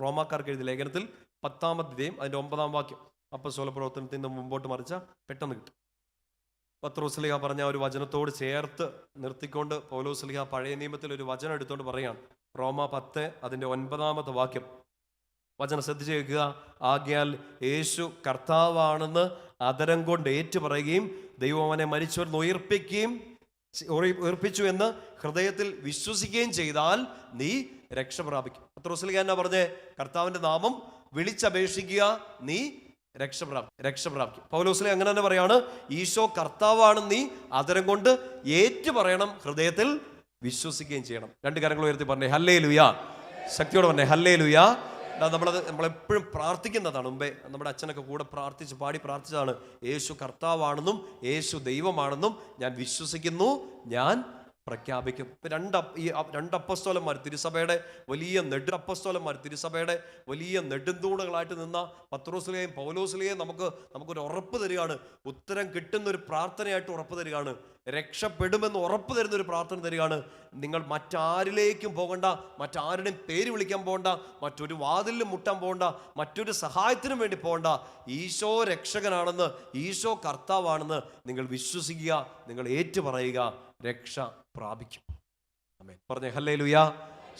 [SPEAKER 1] റോമാക്കാർക്ക് എഴുതിയ ലേഖനത്തിൽ 10-ാമത്തെ അധ്യായം അതിൻ്റെ 9-ാം വാക്യം. അപ്പോസ്തല പ്രവർത്തനത്തിൽ നിന്ന് മുമ്പോട്ട് മറിച്ചാൽ പെട്ടെന്ന് കിട്ടും. പത്രോസ്ലീഹ പറഞ്ഞ ഒരു വചനത്തോട് ചേർത്ത് നിർത്തിക്കൊണ്ട് പൗലോസ്ലീഹ പഴയ നിയമത്തിൽ ഒരു വചനം എടുത്തുകൊണ്ട് പറയാണ്. റോമ 10 അതിൻ്റെ 9-ാമത്തെ വാക്യം. വചനം ശ്രദ്ധിച്ച് കേൾക്കുക. ആകയാൽ യേശു കർത്താവാണെന്ന് അധരം കൊണ്ട് ഏറ്റു പറയുകയും ദൈവം അവനെ മരിച്ചവരിൽ ഉയർപ്പിക്കുകയും ഉയർപ്പിച്ചു എന്ന് ഹൃദയത്തിൽ വിശ്വസിക്കുകയും ചെയ്താൽ നീ രക്ഷ പ്രാപിക്കും. പത്രോസ്ലീഹ എന്നാ പറഞ്ഞേ? കർത്താവിന്റെ നാമം വിളിച്ചപേക്ഷിക്കുക, നീ രക്ഷ പ്രാപിക്കും. പൗലോസ്ലീഹ അങ്ങനെ തന്നെ പറയാണ്, ഈശോ കർത്താവാണെന്ന് നീ അതരം കൊണ്ട് ഏറ്റു പറയണം, ഹൃദയത്തിൽ വിശ്വസിക്കുകയും ചെയ്യണം. രണ്ട് കരങ്ങൾ ഉയർത്തി പറഞ്ഞേ ഹല്ലേലൂയ. ശക്തിയോടെ പറഞ്ഞേ ഹല്ലേലൂയ. നമ്മളെപ്പോഴും പ്രാർത്ഥിക്കുന്നതാണ്. മുമ്പേ നമ്മുടെ അച്ഛനൊക്കെ കൂടെ പാടി പ്രാർത്ഥിച്ചതാണ്, യേശു കർത്താവാണെന്നും യേശു ദൈവമാണെന്നും ഞാൻ വിശ്വസിക്കുന്നു, ഞാൻ പ്രഖ്യാപിക്കും. ഇപ്പം രണ്ട് അപ്പസ്തോലന്മാർ, തിരുസഭയുടെ വലിയ നെടുന്തൂണുകളായിട്ട് നിന്ന പത്രോസ്ലീഹയും പൗലോസ്ലീഹയും നമുക്കൊരു ഉറപ്പ് തരികയാണ്, ഉത്തരം കിട്ടുന്ന ഒരു പ്രാർത്ഥനയായിട്ട് ഉറപ്പ് തരികയാണ്, രക്ഷപ്പെടുമെന്ന് ഉറപ്പ് തരുന്ന ഒരു പ്രാർത്ഥന തരികയാണ്. നിങ്ങൾ മറ്റാരിലേക്കും പോകണ്ട, മറ്റാരുടെയും പേര് വിളിക്കാൻ പോകണ്ട, മറ്റൊരു വാതിലിലും മുട്ടാൻ പോകണ്ട, മറ്റൊരു സഹായത്തിനും വേണ്ടി പോകണ്ട. ഈശോ രക്ഷകനാണെന്ന്, ഈശോ കർത്താവാണെന്ന് നിങ്ങൾ വിശ്വസിക്കുക, നിങ്ങൾ ഏറ്റുപറയുക, രക്ഷ പ്രാപിക്കും. ആമേൻ. പറഞ്ഞേ ഹല്ലേലൂയ.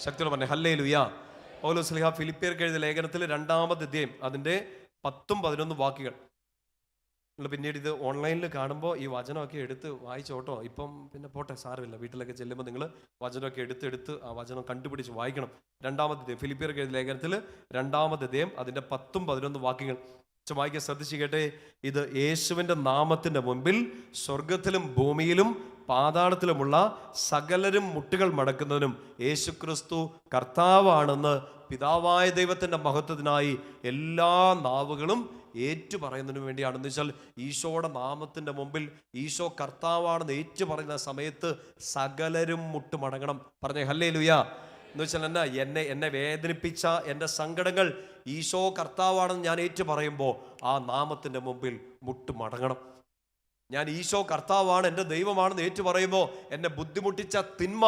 [SPEAKER 1] ശക്തിയോടെ പറഞ്ഞേ ഹല്ലേലൂയ. പൗലോസ്ലീഹ ഫിലിപ്പിയർക്ക് എഴുതിയ ലേഖനത്തിൽ 2-ാമത്തെ അധ്യായം അതിൻ്റെ 10-11 വാക്യങ്ങൾ. നിങ്ങൾ പിന്നീട് ഇത് ഓൺലൈനിൽ കാണുമ്പോൾ ഈ വചനമൊക്കെ എടുത്ത് വായിച്ചോട്ടോ. ഇപ്പം പിന്നെ പോട്ടെ, സാരമില്ല. വീട്ടിലൊക്കെ ചെല്ലുമ്പോൾ നിങ്ങൾ വചനമൊക്കെ എടുത്ത് ആ വചനം കണ്ടുപിടിച്ച് വായിക്കണം. 2-ാമത്തെ അധ്യായം, ഫിലിപ്പിയർക്ക് എഴുതിയ ലേഖനത്തിൽ 2-ാമത്തെ അധ്യായം അതിൻ്റെ 10-11 വാക്യങ്ങൾ വായിക്കാൻ ശ്രദ്ധിച്ചു കേട്ടെ. ഇത് യേശുവിൻ്റെ നാമത്തിൻ്റെ മുൻപിൽ സ്വർഗത്തിലും ഭൂമിയിലും പാതാളത്തിലുമുള്ള സകലരും മുട്ടുകൾ മടക്കുന്നതിനും യേശുക്രിസ്തു കർത്താവാണെന്ന് പിതാവായ ദൈവത്തിൻ്റെ മഹത്വത്തിനായി എല്ലാ നാവുകളും ഏറ്റു പറയുന്നതിനു വേണ്ടിയാണെന്ന് വെച്ചാൽ, ഈശോയുടെ നാമത്തിൻ്റെ മുമ്പിൽ ഈശോ കർത്താവാണെന്ന് ഏറ്റു പറയുന്ന സമയത്ത് സകലരും മുട്ടുമടങ്ങണം. പറഞ്ഞേ ഹല്ലേലൂയ. എന്ന് വെച്ചാൽ എന്നെ വേദനിപ്പിച്ച എൻ്റെ സങ്കടങ്ങൾ ഈശോ കർത്താവാണെന്ന് ഞാൻ ഏറ്റു പറയുമ്പോൾ ആ നാമത്തിൻ്റെ മുമ്പിൽ മുട്ടുമടങ്ങണം. ഞാൻ ഈശോ കർത്താവാണ്, എൻ്റെ ദൈവമാണെന്ന് ഏറ്റു പറയുമ്പോൾ എന്നെ ബുദ്ധിമുട്ടിച്ച തിന്മ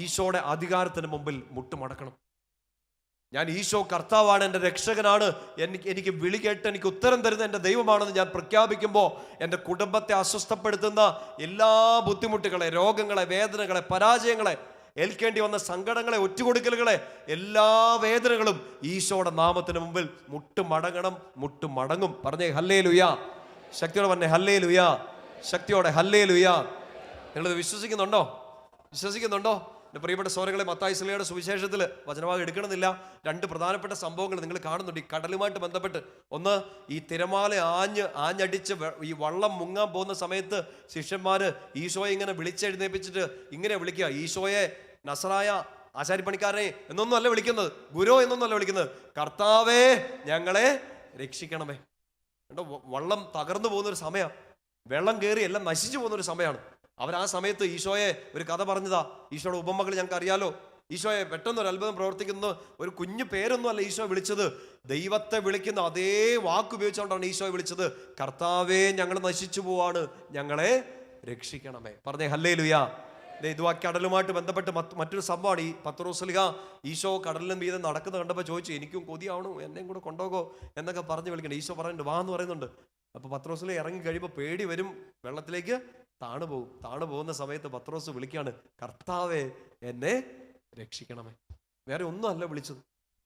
[SPEAKER 1] ഈശോയുടെ അധികാരത്തിന് മുമ്പിൽ മുട്ടുമടക്കണം. ഞാൻ ഈശോ കർത്താവാണ്, എൻ്റെ രക്ഷകനാണ്, എനിക്ക് വിളി കേട്ട് എനിക്ക് ഉത്തരം തരുന്ന എൻ്റെ ദൈവമാണെന്ന് ഞാൻ പ്രഖ്യാപിക്കുമ്പോൾ എൻ്റെ കുടുംബത്തെ അസ്വസ്ഥപ്പെടുത്തുന്ന എല്ലാ ബുദ്ധിമുട്ടുകളെ, രോഗങ്ങളെ, വേദനകളെ, പരാജയങ്ങളെ, ഏൽക്കേണ്ടി വന്ന സങ്കടങ്ങളെ, ഒറ്റുകൊടുക്കലുകളെ, എല്ലാ വേദനകളും ഈശോയുടെ നാമത്തിന് മുമ്പിൽ മുട്ടുമടങ്ങും. പറഞ്ഞേ ഹല്ലേലൂയ. ശക്തിയോടെ പറഞ്ഞേ ഹല്ലേലൂയ. ശക്തിയോടെ ഹല്ലേലൂയ. നിങ്ങളിത് വിശ്വസിക്കുന്നുണ്ടോ? എൻ്റെ പ്രിയപ്പെട്ട സഹോദരങ്ങളെ, മത്തായി ശ്ലീഹയുടെ സുവിശേഷത്തിൽ വചനഭാഗം എടുക്കണമെന്നില്ല, 2 പ്രധാനപ്പെട്ട സംഭവങ്ങൾ നിങ്ങൾ കാണുന്നുണ്ട് ഈ കടലുമായിട്ട് ബന്ധപ്പെട്ട്. ഒന്ന്, ഈ തിരമാല ആഞ്ഞടിച്ച് ഈ വള്ളം മുങ്ങാൻ പോകുന്ന സമയത്ത് ശിഷ്യന്മാര് ഈശോയെ ഇങ്ങനെ വിളിച്ചെഴുന്നേപ്പിച്ചിട്ട് ഇങ്ങനെ വിളിക്കുക, ഈശോയെ നസറായ ആശാരിപ്പണിക്കാരനെ എന്നൊന്നും അല്ല വിളിക്കുന്നത്, ഗുരു എന്നൊന്നും അല്ല വിളിക്കുന്നത്, കർത്താവേ ഞങ്ങളെ രക്ഷിക്കണമേ. വള്ളം തകർന്നു പോകുന്നൊരു സമയം, വെള്ളം കയറി എല്ലാം നശിച്ചു പോകുന്നൊരു സമയമാണ്. ആ സമയത്ത് ഈശോയെ ഒരു കഥ പറഞ്ഞതാ. ഈശോയുടെ ഉപമകൾ ഞങ്ങൾക്ക് അറിയാലോ. ഈശോയെ പെട്ടെന്ന് ഒരു അത്ഭുതം പ്രവർത്തിക്കുന്ന ഒരു കുഞ്ഞു പേരൊന്നും അല്ല ഈശോ വിളിച്ചത്, ദൈവത്തെ വിളിക്കുന്ന അതേ വാക്ക് ഉപയോഗിച്ചുകൊണ്ടാണ് ഈശോയെ വിളിച്ചത്, കർത്താവേ ഞങ്ങൾ നശിച്ചു പോവാണ്, ഞങ്ങളെ രക്ഷിക്കണമേ. പറഞ്ഞേ ഹല്ലേലൂയ. ഇത് ആ കടലുമായിട്ട് ബന്ധപ്പെട്ട് മറ്റൊരു സംഭവമാണ്. ഈ പത്രോസ്ലീഹ ഈശോ കടലിലും മീതെ നടക്കുന്നത് കണ്ടപ്പോൾ ചോദിച്ചു, എനിക്കും കൊതിയാവണു, എന്നെയും കൂടെ കൊണ്ടുപോകോ എന്നൊക്കെ പറഞ്ഞ് വിളിക്കണം. ഈശോ പറയുന്നുണ്ട് വാ എന്ന് പറയുന്നുണ്ട്. അപ്പോൾ പത്രോസ്ലീഹ ഇറങ്ങി കഴിയുമ്പോൾ പേടി വരും, വെള്ളത്തിലേക്ക് താണു പോകുന്ന സമയത്ത് പത്രോസ് വിളിക്കുകയാണ്, കർത്താവേ എന്നെ രക്ഷിക്കണമേ. വേറെ ഒന്നും അല്ല വിളിച്ചത്.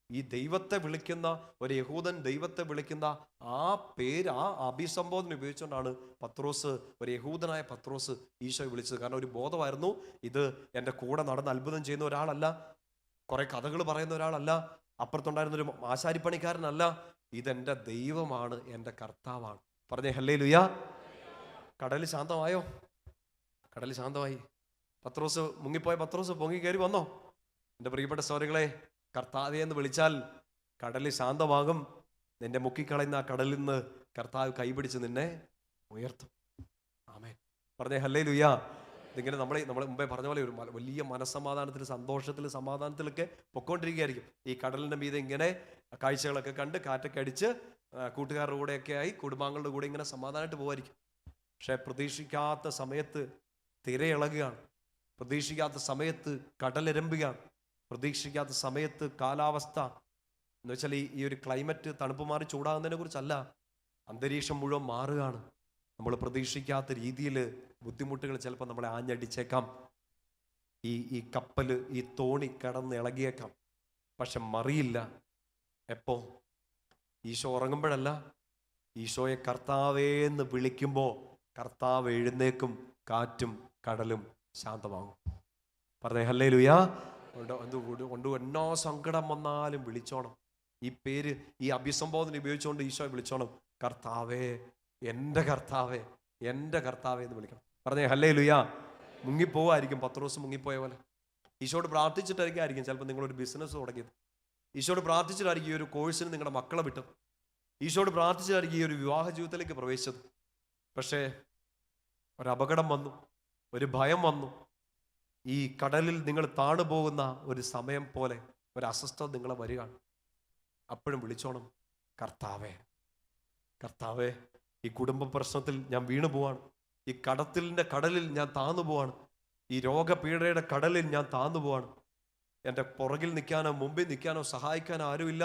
[SPEAKER 1] ഈ ദൈവത്തെ വിളിക്കുന്ന ഒരു യഹൂദൻ ദൈവത്തെ വിളിക്കുന്ന ആ പേര്, ആ അഭിസംബോധന ഉപയോഗിച്ചുകൊണ്ടാണ് പത്രോസ്, ഒരു യഹൂദനായ പത്രോസ് ഈശോയെ വിളിച്ചത്. കാരണം ഒരു ബോധമായിരുന്നു, ഇത് എൻ്റെ കൂടെ നടന്ന് അത്ഭുതം ചെയ്യുന്ന ഒരാളല്ല, കുറെ കഥകൾ പറയുന്ന ഒരാളല്ല, അപ്പുറത്തുണ്ടായിരുന്നൊരു ആശാരിപ്പണിക്കാരനല്ല, ഇതെൻ്റെ ദൈവമാണ്, എൻ്റെ കർത്താവാണ്. പറഞ്ഞേ ഹല്ലേലൂയ. കടൽ ശാന്തമായോ? കടൽ ശാന്തമായി. പത്രോസ് മുങ്ങിപ്പോയ പത്രോസ് പൊങ്ങി കയറി വന്നോ? എൻ്റെ പ്രിയപ്പെട്ട സഹോദരങ്ങളെ, കർത്താവേ എന്ന് വിളിച്ചാൽ കടൽ ശാന്തമാകും. നിന്നെ മുക്കിക്കളയുന്ന ആ കടലിൽ നിന്ന് കർത്താവ് കൈപിടിച്ച് നിന്നെ ഉയർത്തും. ആമേൻ. പറഞ്ഞേ ഹല്ലേലൂയ. ഇതിങ്ങനെ നമ്മൾ മുമ്പേ പറഞ്ഞ പോലെ ഒരു വലിയ മനസ്സമാധാനത്തിൽ, സന്തോഷത്തിൽ, സമാധാനത്തിലൊക്കെ പൊക്കോണ്ടിരിക്കുകയായിരിക്കും. ഈ കടലിൻ്റെ മീതെ ഇങ്ങനെ കാഴ്ചകളൊക്കെ കണ്ട് കാറ്റൊക്കെ അടിച്ച് കൂട്ടുകാരുടെ കൂടെയൊക്കെ ആയി കുടുംബാംഗങ്ങളുടെ കൂടെ ഇങ്ങനെ സമാധാനമായിട്ട് പോകുമായിരിക്കും. പക്ഷെ പ്രതീക്ഷിക്കാത്ത സമയത്ത് തിരയിളകുകയാണ്, പ്രതീക്ഷിക്കാത്ത സമയത്ത് കടലിരമ്പുകയാണ്, പ്രതീക്ഷിക്കാത്ത സമയത്ത് കാലാവസ്ഥ എന്ന് വെച്ചാൽ ഈ ഒരു ക്ലൈമറ്റ് തണുപ്പ് മാറി ചൂടാകുന്നതിനെ കുറിച്ചല്ല, അന്തരീക്ഷം മുഴുവൻ മാറുകയാണ്. നമ്മൾ പ്രതീക്ഷിക്കാത്ത രീതിയിൽ ബുദ്ധിമുട്ടുകൾ ചിലപ്പോൾ നമ്മളെ ആഞ്ഞടിച്ചേക്കാം. ഈ കപ്പൽ, ഈ തോണി കിടന്ന് ഇളകിയേക്കാം. പക്ഷെ മറിയില്ല. എപ്പോ? ഈശോ ഉറങ്ങുമ്പോഴല്ല, ഈശോയെ കർത്താവേന്ന് വിളിക്കുമ്പോൾ കർത്താവ് എഴുന്നേക്കും, കാറ്റും കടലും ശാന്തമാകും. പറഞ്ഞേ ഹല്ലേലൂയ. കൊണ്ട് എന്നോ സങ്കടം വന്നാലും വിളിച്ചോണം. ഈ പേര്, ഈ അഭിസംബോധന ഉപയോഗിച്ചുകൊണ്ട് ഈശോയെ വിളിച്ചോണം. കർത്താവേ, എൻ്റെ കർത്താവേ, എൻ്റെ കർത്താവേ എന്ന് വിളിക്കണം. പറഞ്ഞേ ഹല്ലേലൂയ. മുങ്ങിപ്പോവായിരിക്കും, പത്രോസ് മുങ്ങിപ്പോയ പോലെ. ഈശോയോട് പ്രാർത്ഥിച്ചിട്ടായിരിക്കും ചിലപ്പോൾ നിങ്ങളൊരു ബിസിനസ് തുടങ്ങിയത്. ഈശോയോട് പ്രാർത്ഥിച്ചിട്ടായിരിക്കും ഈ ഒരു കോഴ്സിന് നിങ്ങളുടെ മക്കളെ വിട്ടത്. ഈശോയോട് പ്രാർത്ഥിച്ചിട്ടായിരിക്കും ഈ ഒരു വിവാഹ ജീവിതത്തിലേക്ക് പ്രവേശിച്ചത്. പക്ഷേ ഒരപകടം വന്നു, ഒരു ഭയം വന്നു. ഈ കടലിൽ നിങ്ങൾ താണു പോകുന്ന ഒരു സമയം പോലെ ഒരു അസ്വസ്ഥത നിങ്ങളെ വരികയാണ്. അപ്പോഴും വിളിച്ചോണം, കർത്താവേ, കർത്താവേ, ഈ കുടുംബ പ്രശ്നത്തിൽ ഞാൻ വീണു പോവാണ്. ഈ കടലിൽ ഞാൻ താന്നു പോവാണ്. ഈ രോഗപീഠയുടെ കടലിൽ ഞാൻ താന്നു പോവാണ്. എൻ്റെ പുറകിൽ നിൽക്കാനോ മുമ്പിൽ നിൽക്കാനോ സഹായിക്കാനോ ആരുമില്ല.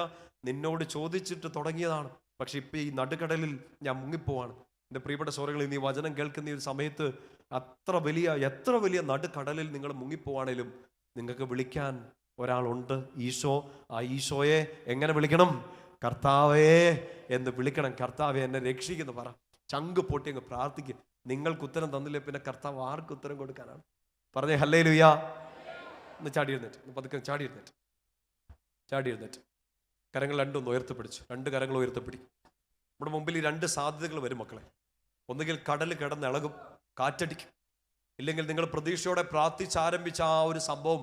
[SPEAKER 1] നിന്നോട് ചോദിച്ചിട്ട് തുടങ്ങിയതാണ്, പക്ഷെ ഇപ്പം ഈ നടുക്കടലിൽ ഞാൻ മുങ്ങിപ്പോവാണ്. എൻ്റെ പ്രിയപ്പെട്ട സഹോദരങ്ങളെ, ഈ വചനം കേൾക്കുന്ന ഈ ഒരു സമയത്ത് എത്ര വലിയ നടുക്കടലിൽ നിങ്ങൾ മുങ്ങിപ്പോവാണേലും നിങ്ങൾക്ക് വിളിക്കാൻ ഒരാളുണ്ട്, ഈശോ. ആ ഈശോയെ എങ്ങനെ വിളിക്കണം? കർത്താവേ എന്ന് വിളിക്കണം. കർത്താവേ എന്നെ രക്ഷിക്കുന്നു പറ. ചങ്ക് പൊട്ടി അങ്ങ് പ്രാർത്ഥിക്കും. നിങ്ങൾക്ക് ഉത്തരം തന്നില്ലേ പിന്നെ കർത്താവ് ആർക്ക് ഉത്തരം കൊടുക്കാനാണ്? പറഞ്ഞേ ഹല്ലേലൂയ. ഒന്ന് ചാടി എഴുന്നേറ്റ്, പതുക്കെ ചാടി എഴുന്നേറ്റ്. കരങ്ങൾ രണ്ടൊന്ന് ഉയർത്തിപ്പിടിച്ചു. 2 കരങ്ങൾ ഉയർത്തിപ്പിടിക്കും. നമ്മുടെ മുമ്പിൽ ഈ 2 സാധ്യതകൾ വരും മക്കളെ. ഒന്നുകിൽ കടൽ കിടന്നിളകും, കാറ്റടിക്കും. ഇല്ലെങ്കിൽ നിങ്ങൾ പ്രതീക്ഷയോടെ പ്രാർത്ഥിച്ചാരംഭിച്ച ആ ഒരു സംഭവം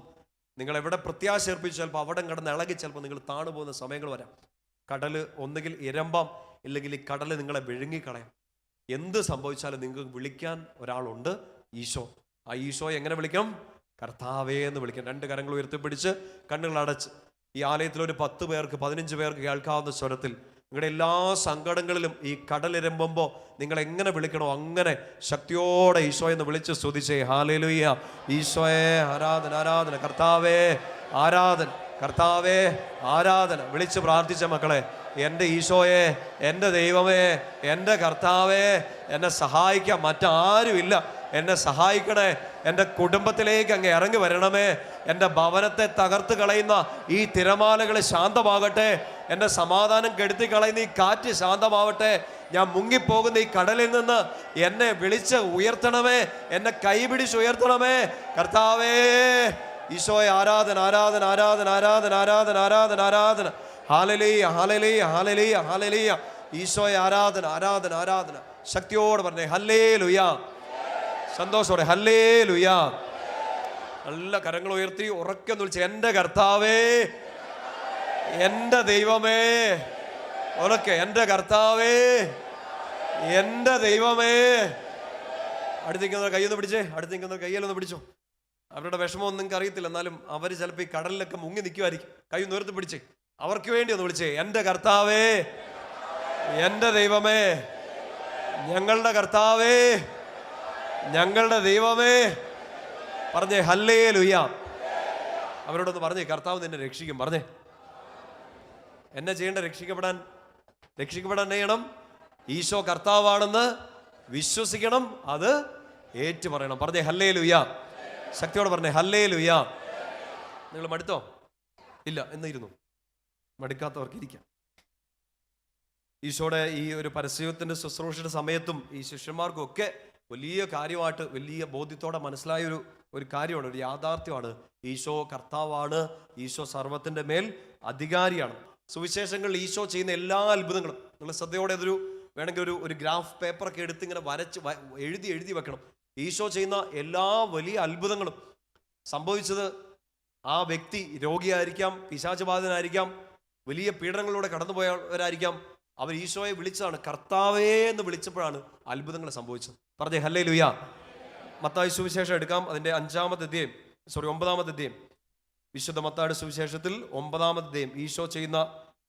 [SPEAKER 1] നിങ്ങൾ എവിടെ പ്രത്യാശ അർപ്പിച്ചു ചിലപ്പോൾ അവിടെ കിടന്ന് ഇളകി ചിലപ്പോൾ നിങ്ങൾ താണു പോകുന്ന സമയങ്ങൾ വരാം. കടൽ ഒന്നുകിൽ ഇരമ്പാം, ഇല്ലെങ്കിൽ ഈ കടൽ നിങ്ങളെ വിഴുങ്ങിക്കളയാം. എന്ത് സംഭവിച്ചാലും നിങ്ങൾക്ക് വിളിക്കാൻ ഒരാളുണ്ട്, ഈശോ. ആ ഈശോയെ എങ്ങനെ വിളിക്കണം? കർത്താവേ എന്ന് വിളിക്കാം. 2 കരങ്ങൾ ഉയർത്തിപ്പിടിച്ച് കണ്ണുകൾ അടച്ച് ഈ ആലയത്തിൽ ഒരു 10 പേർക്ക് 15 പേർക്ക് കേൾക്കാവുന്ന സ്വരത്തിൽ നിങ്ങളുടെ എല്ലാ സങ്കടങ്ങളിലും ഈ കടലിരമ്പുമ്പോൾ നിങ്ങൾ എങ്ങനെ വിളിക്കണോ അങ്ങനെ ശക്തിയോടെ ഈശോയെന്ന് വിളിച്ച് സ്തുതിച്ചേ. ഹല്ലേലൂയ. ഈശോയെ ആരാധന, ആരാധന. കർത്താവേ ആരാധന, കർത്താവേ ആരാധന. വിളിച്ച് പ്രാർത്ഥിച്ച മക്കളെ, എൻ്റെ ഈശോയെ, എൻ്റെ ദൈവമേ, എൻ്റെ കർത്താവേ, എന്നെ സഹായിക്കാൻ മറ്റാരുമില്ല. എന്നെ സഹായിക്കണേ. എൻ്റെ കുടുംബത്തിലേക്ക് അങ്ങ് ഇറങ്ങി വരണമേ. എൻ്റെ ഭവനത്തെ തകർത്ത് കളയുന്ന ഈ തിരമാലകൾ ശാന്തമാകട്ടെ. എൻ്റെ സമാധാനം കെടുത്തി കളയുന്ന ഈ കാറ്റ് ശാന്തമാവട്ടെ. ഞാൻ മുങ്ങിപ്പോകുന്ന ഈ കടലിൽ നിന്ന് എന്നെ വിളിച്ച് ഉയർത്തണമേ. എന്നെ കൈപിടിച്ച് ഉയർത്തണമേ കർത്താവേ. ഈശോയെ ആരാധന, ആരാധന, ആരാധന, ആരാധന, ആരാധന, ആരാധന, ആരാധന. Hallelujah, hallelujah, hallelujah, hallelujah. ഈശോയെ ആരാധന, ആരാധന, ആരാധന. ശക്തിയോടെ പറഞ്ഞേ ഹല്ലേലൂയ. സന്തോഷത്തോടെ ഹല്ലേലൂയ. നല്ല കരങ്ങൾ ഉയർത്തി ഉറക്കെ വിളിച്ച് എൻ്റെ കർത്താവേ, എൻ്റെ ദൈവമേ. ഉറക്കെ എൻ്റെ കർത്താവേ, എൻ്റെ ദൈവമേ. അടുത്തിരിക്കുന്നവർ കൈയൊന്ന് പിടിച്ചേ. അടുത്തിരിക്കുന്നവർ കയ്യിലൊന്ന് പിടിച്ചോ. അവരുടെ വിഷമമൊന്നും നിങ്ങൾക്ക് അറിയത്തില്ല, എന്നാലും അവർ ചിലപ്പോൾ ഈ കടലിലൊക്കെ മുങ്ങി നിൽക്കുമായിരിക്കും. കൈ ഉയർത്തി പിടിച്ചേ. അവർക്ക് വേണ്ടി ഒന്ന് വിളിച്ചേ. എൻ്റെ കർത്താവേ, എൻ്റെ ദൈവമേ, ഞങ്ങളുടെ കർത്താവേ, ഞങ്ങളുടെ ദൈവമേ. പറഞ്ഞേ ഹല്ലേലൂയ. അവരോടൊന്ന് പറഞ്ഞേ, കർത്താവ് നിന്നെ രക്ഷിക്കും. പറഞ്ഞേ, എന്നെ ചെയ്യേണ്ട? രക്ഷിക്കപ്പെടാൻ ചെയ്യണം. ഈശോ കർത്താവാണെന്ന് വിശ്വസിക്കണം, അത് ഏറ്റു പറയണം. പറഞ്ഞേ ഹല്ലേലൂയ. ശക്തിയോടെ പറഞ്ഞേ ഹല്ലേലൂയ. നിങ്ങൾ മടുത്തോ? ഇല്ല, എന്നിരുന്നു. മടുക്കാത്തവർക്ക് ഇരിക്കാം. ഈശോയുടെ ഈ ഒരു പരസ്യത്തിന്റെ ശുശ്രൂഷയുടെ സമയത്തും ഈ ശിഷ്യന്മാർക്കും ഒക്കെ വലിയ കാര്യമായിട്ട് വലിയ ബോധ്യത്തോടെ മനസ്സിലായ ഒരു കാര്യമാണ്, ഒരു യാഥാർത്ഥ്യമാണ്. ഈശോ കർത്താവാണ്. ഈശോ സർവ്വത്തിൻ്റെ മേൽ അധികാരിയാണ്. സുവിശേഷങ്ങളിൽ ഈശോ ചെയ്യുന്ന എല്ലാ അത്ഭുതങ്ങളും നിങ്ങൾ ശ്രദ്ധയോടെ വേണമെങ്കിൽ ഒരു ഗ്രാഫ് പേപ്പറൊക്കെ എടുത്ത് ഇങ്ങനെ എഴുതി വെക്കണം. ഈശോ ചെയ്യുന്ന എല്ലാ വലിയ അത്ഭുതങ്ങളും സംഭവിച്ചത് ആ വ്യക്തി രോഗിയായിരിക്കാം, പിശാചബാധിതനായിരിക്കാം, വലിയ പീഡനങ്ങളിലൂടെ കടന്നുപോയവരായിരിക്കാം. അവർ ഈശോയെ വിളിച്ചതാണ്. കർത്താവേ എന്ന് വിളിച്ചപ്പോഴാണ് അത്ഭുതങ്ങൾ സംഭവിച്ചത്. പറഞ്ഞേ ഹല്ലേലൂയ. മത്തായി സുവിശേഷം എടുക്കാം. അതിൻ്റെ 9-ാമത്തെ അധ്യായം. വിശുദ്ധ മത്തായിയുടെ സുവിശേഷത്തിൽ 9-ാമത്തെ അധ്യായം ഈശോ ചെയ്യുന്ന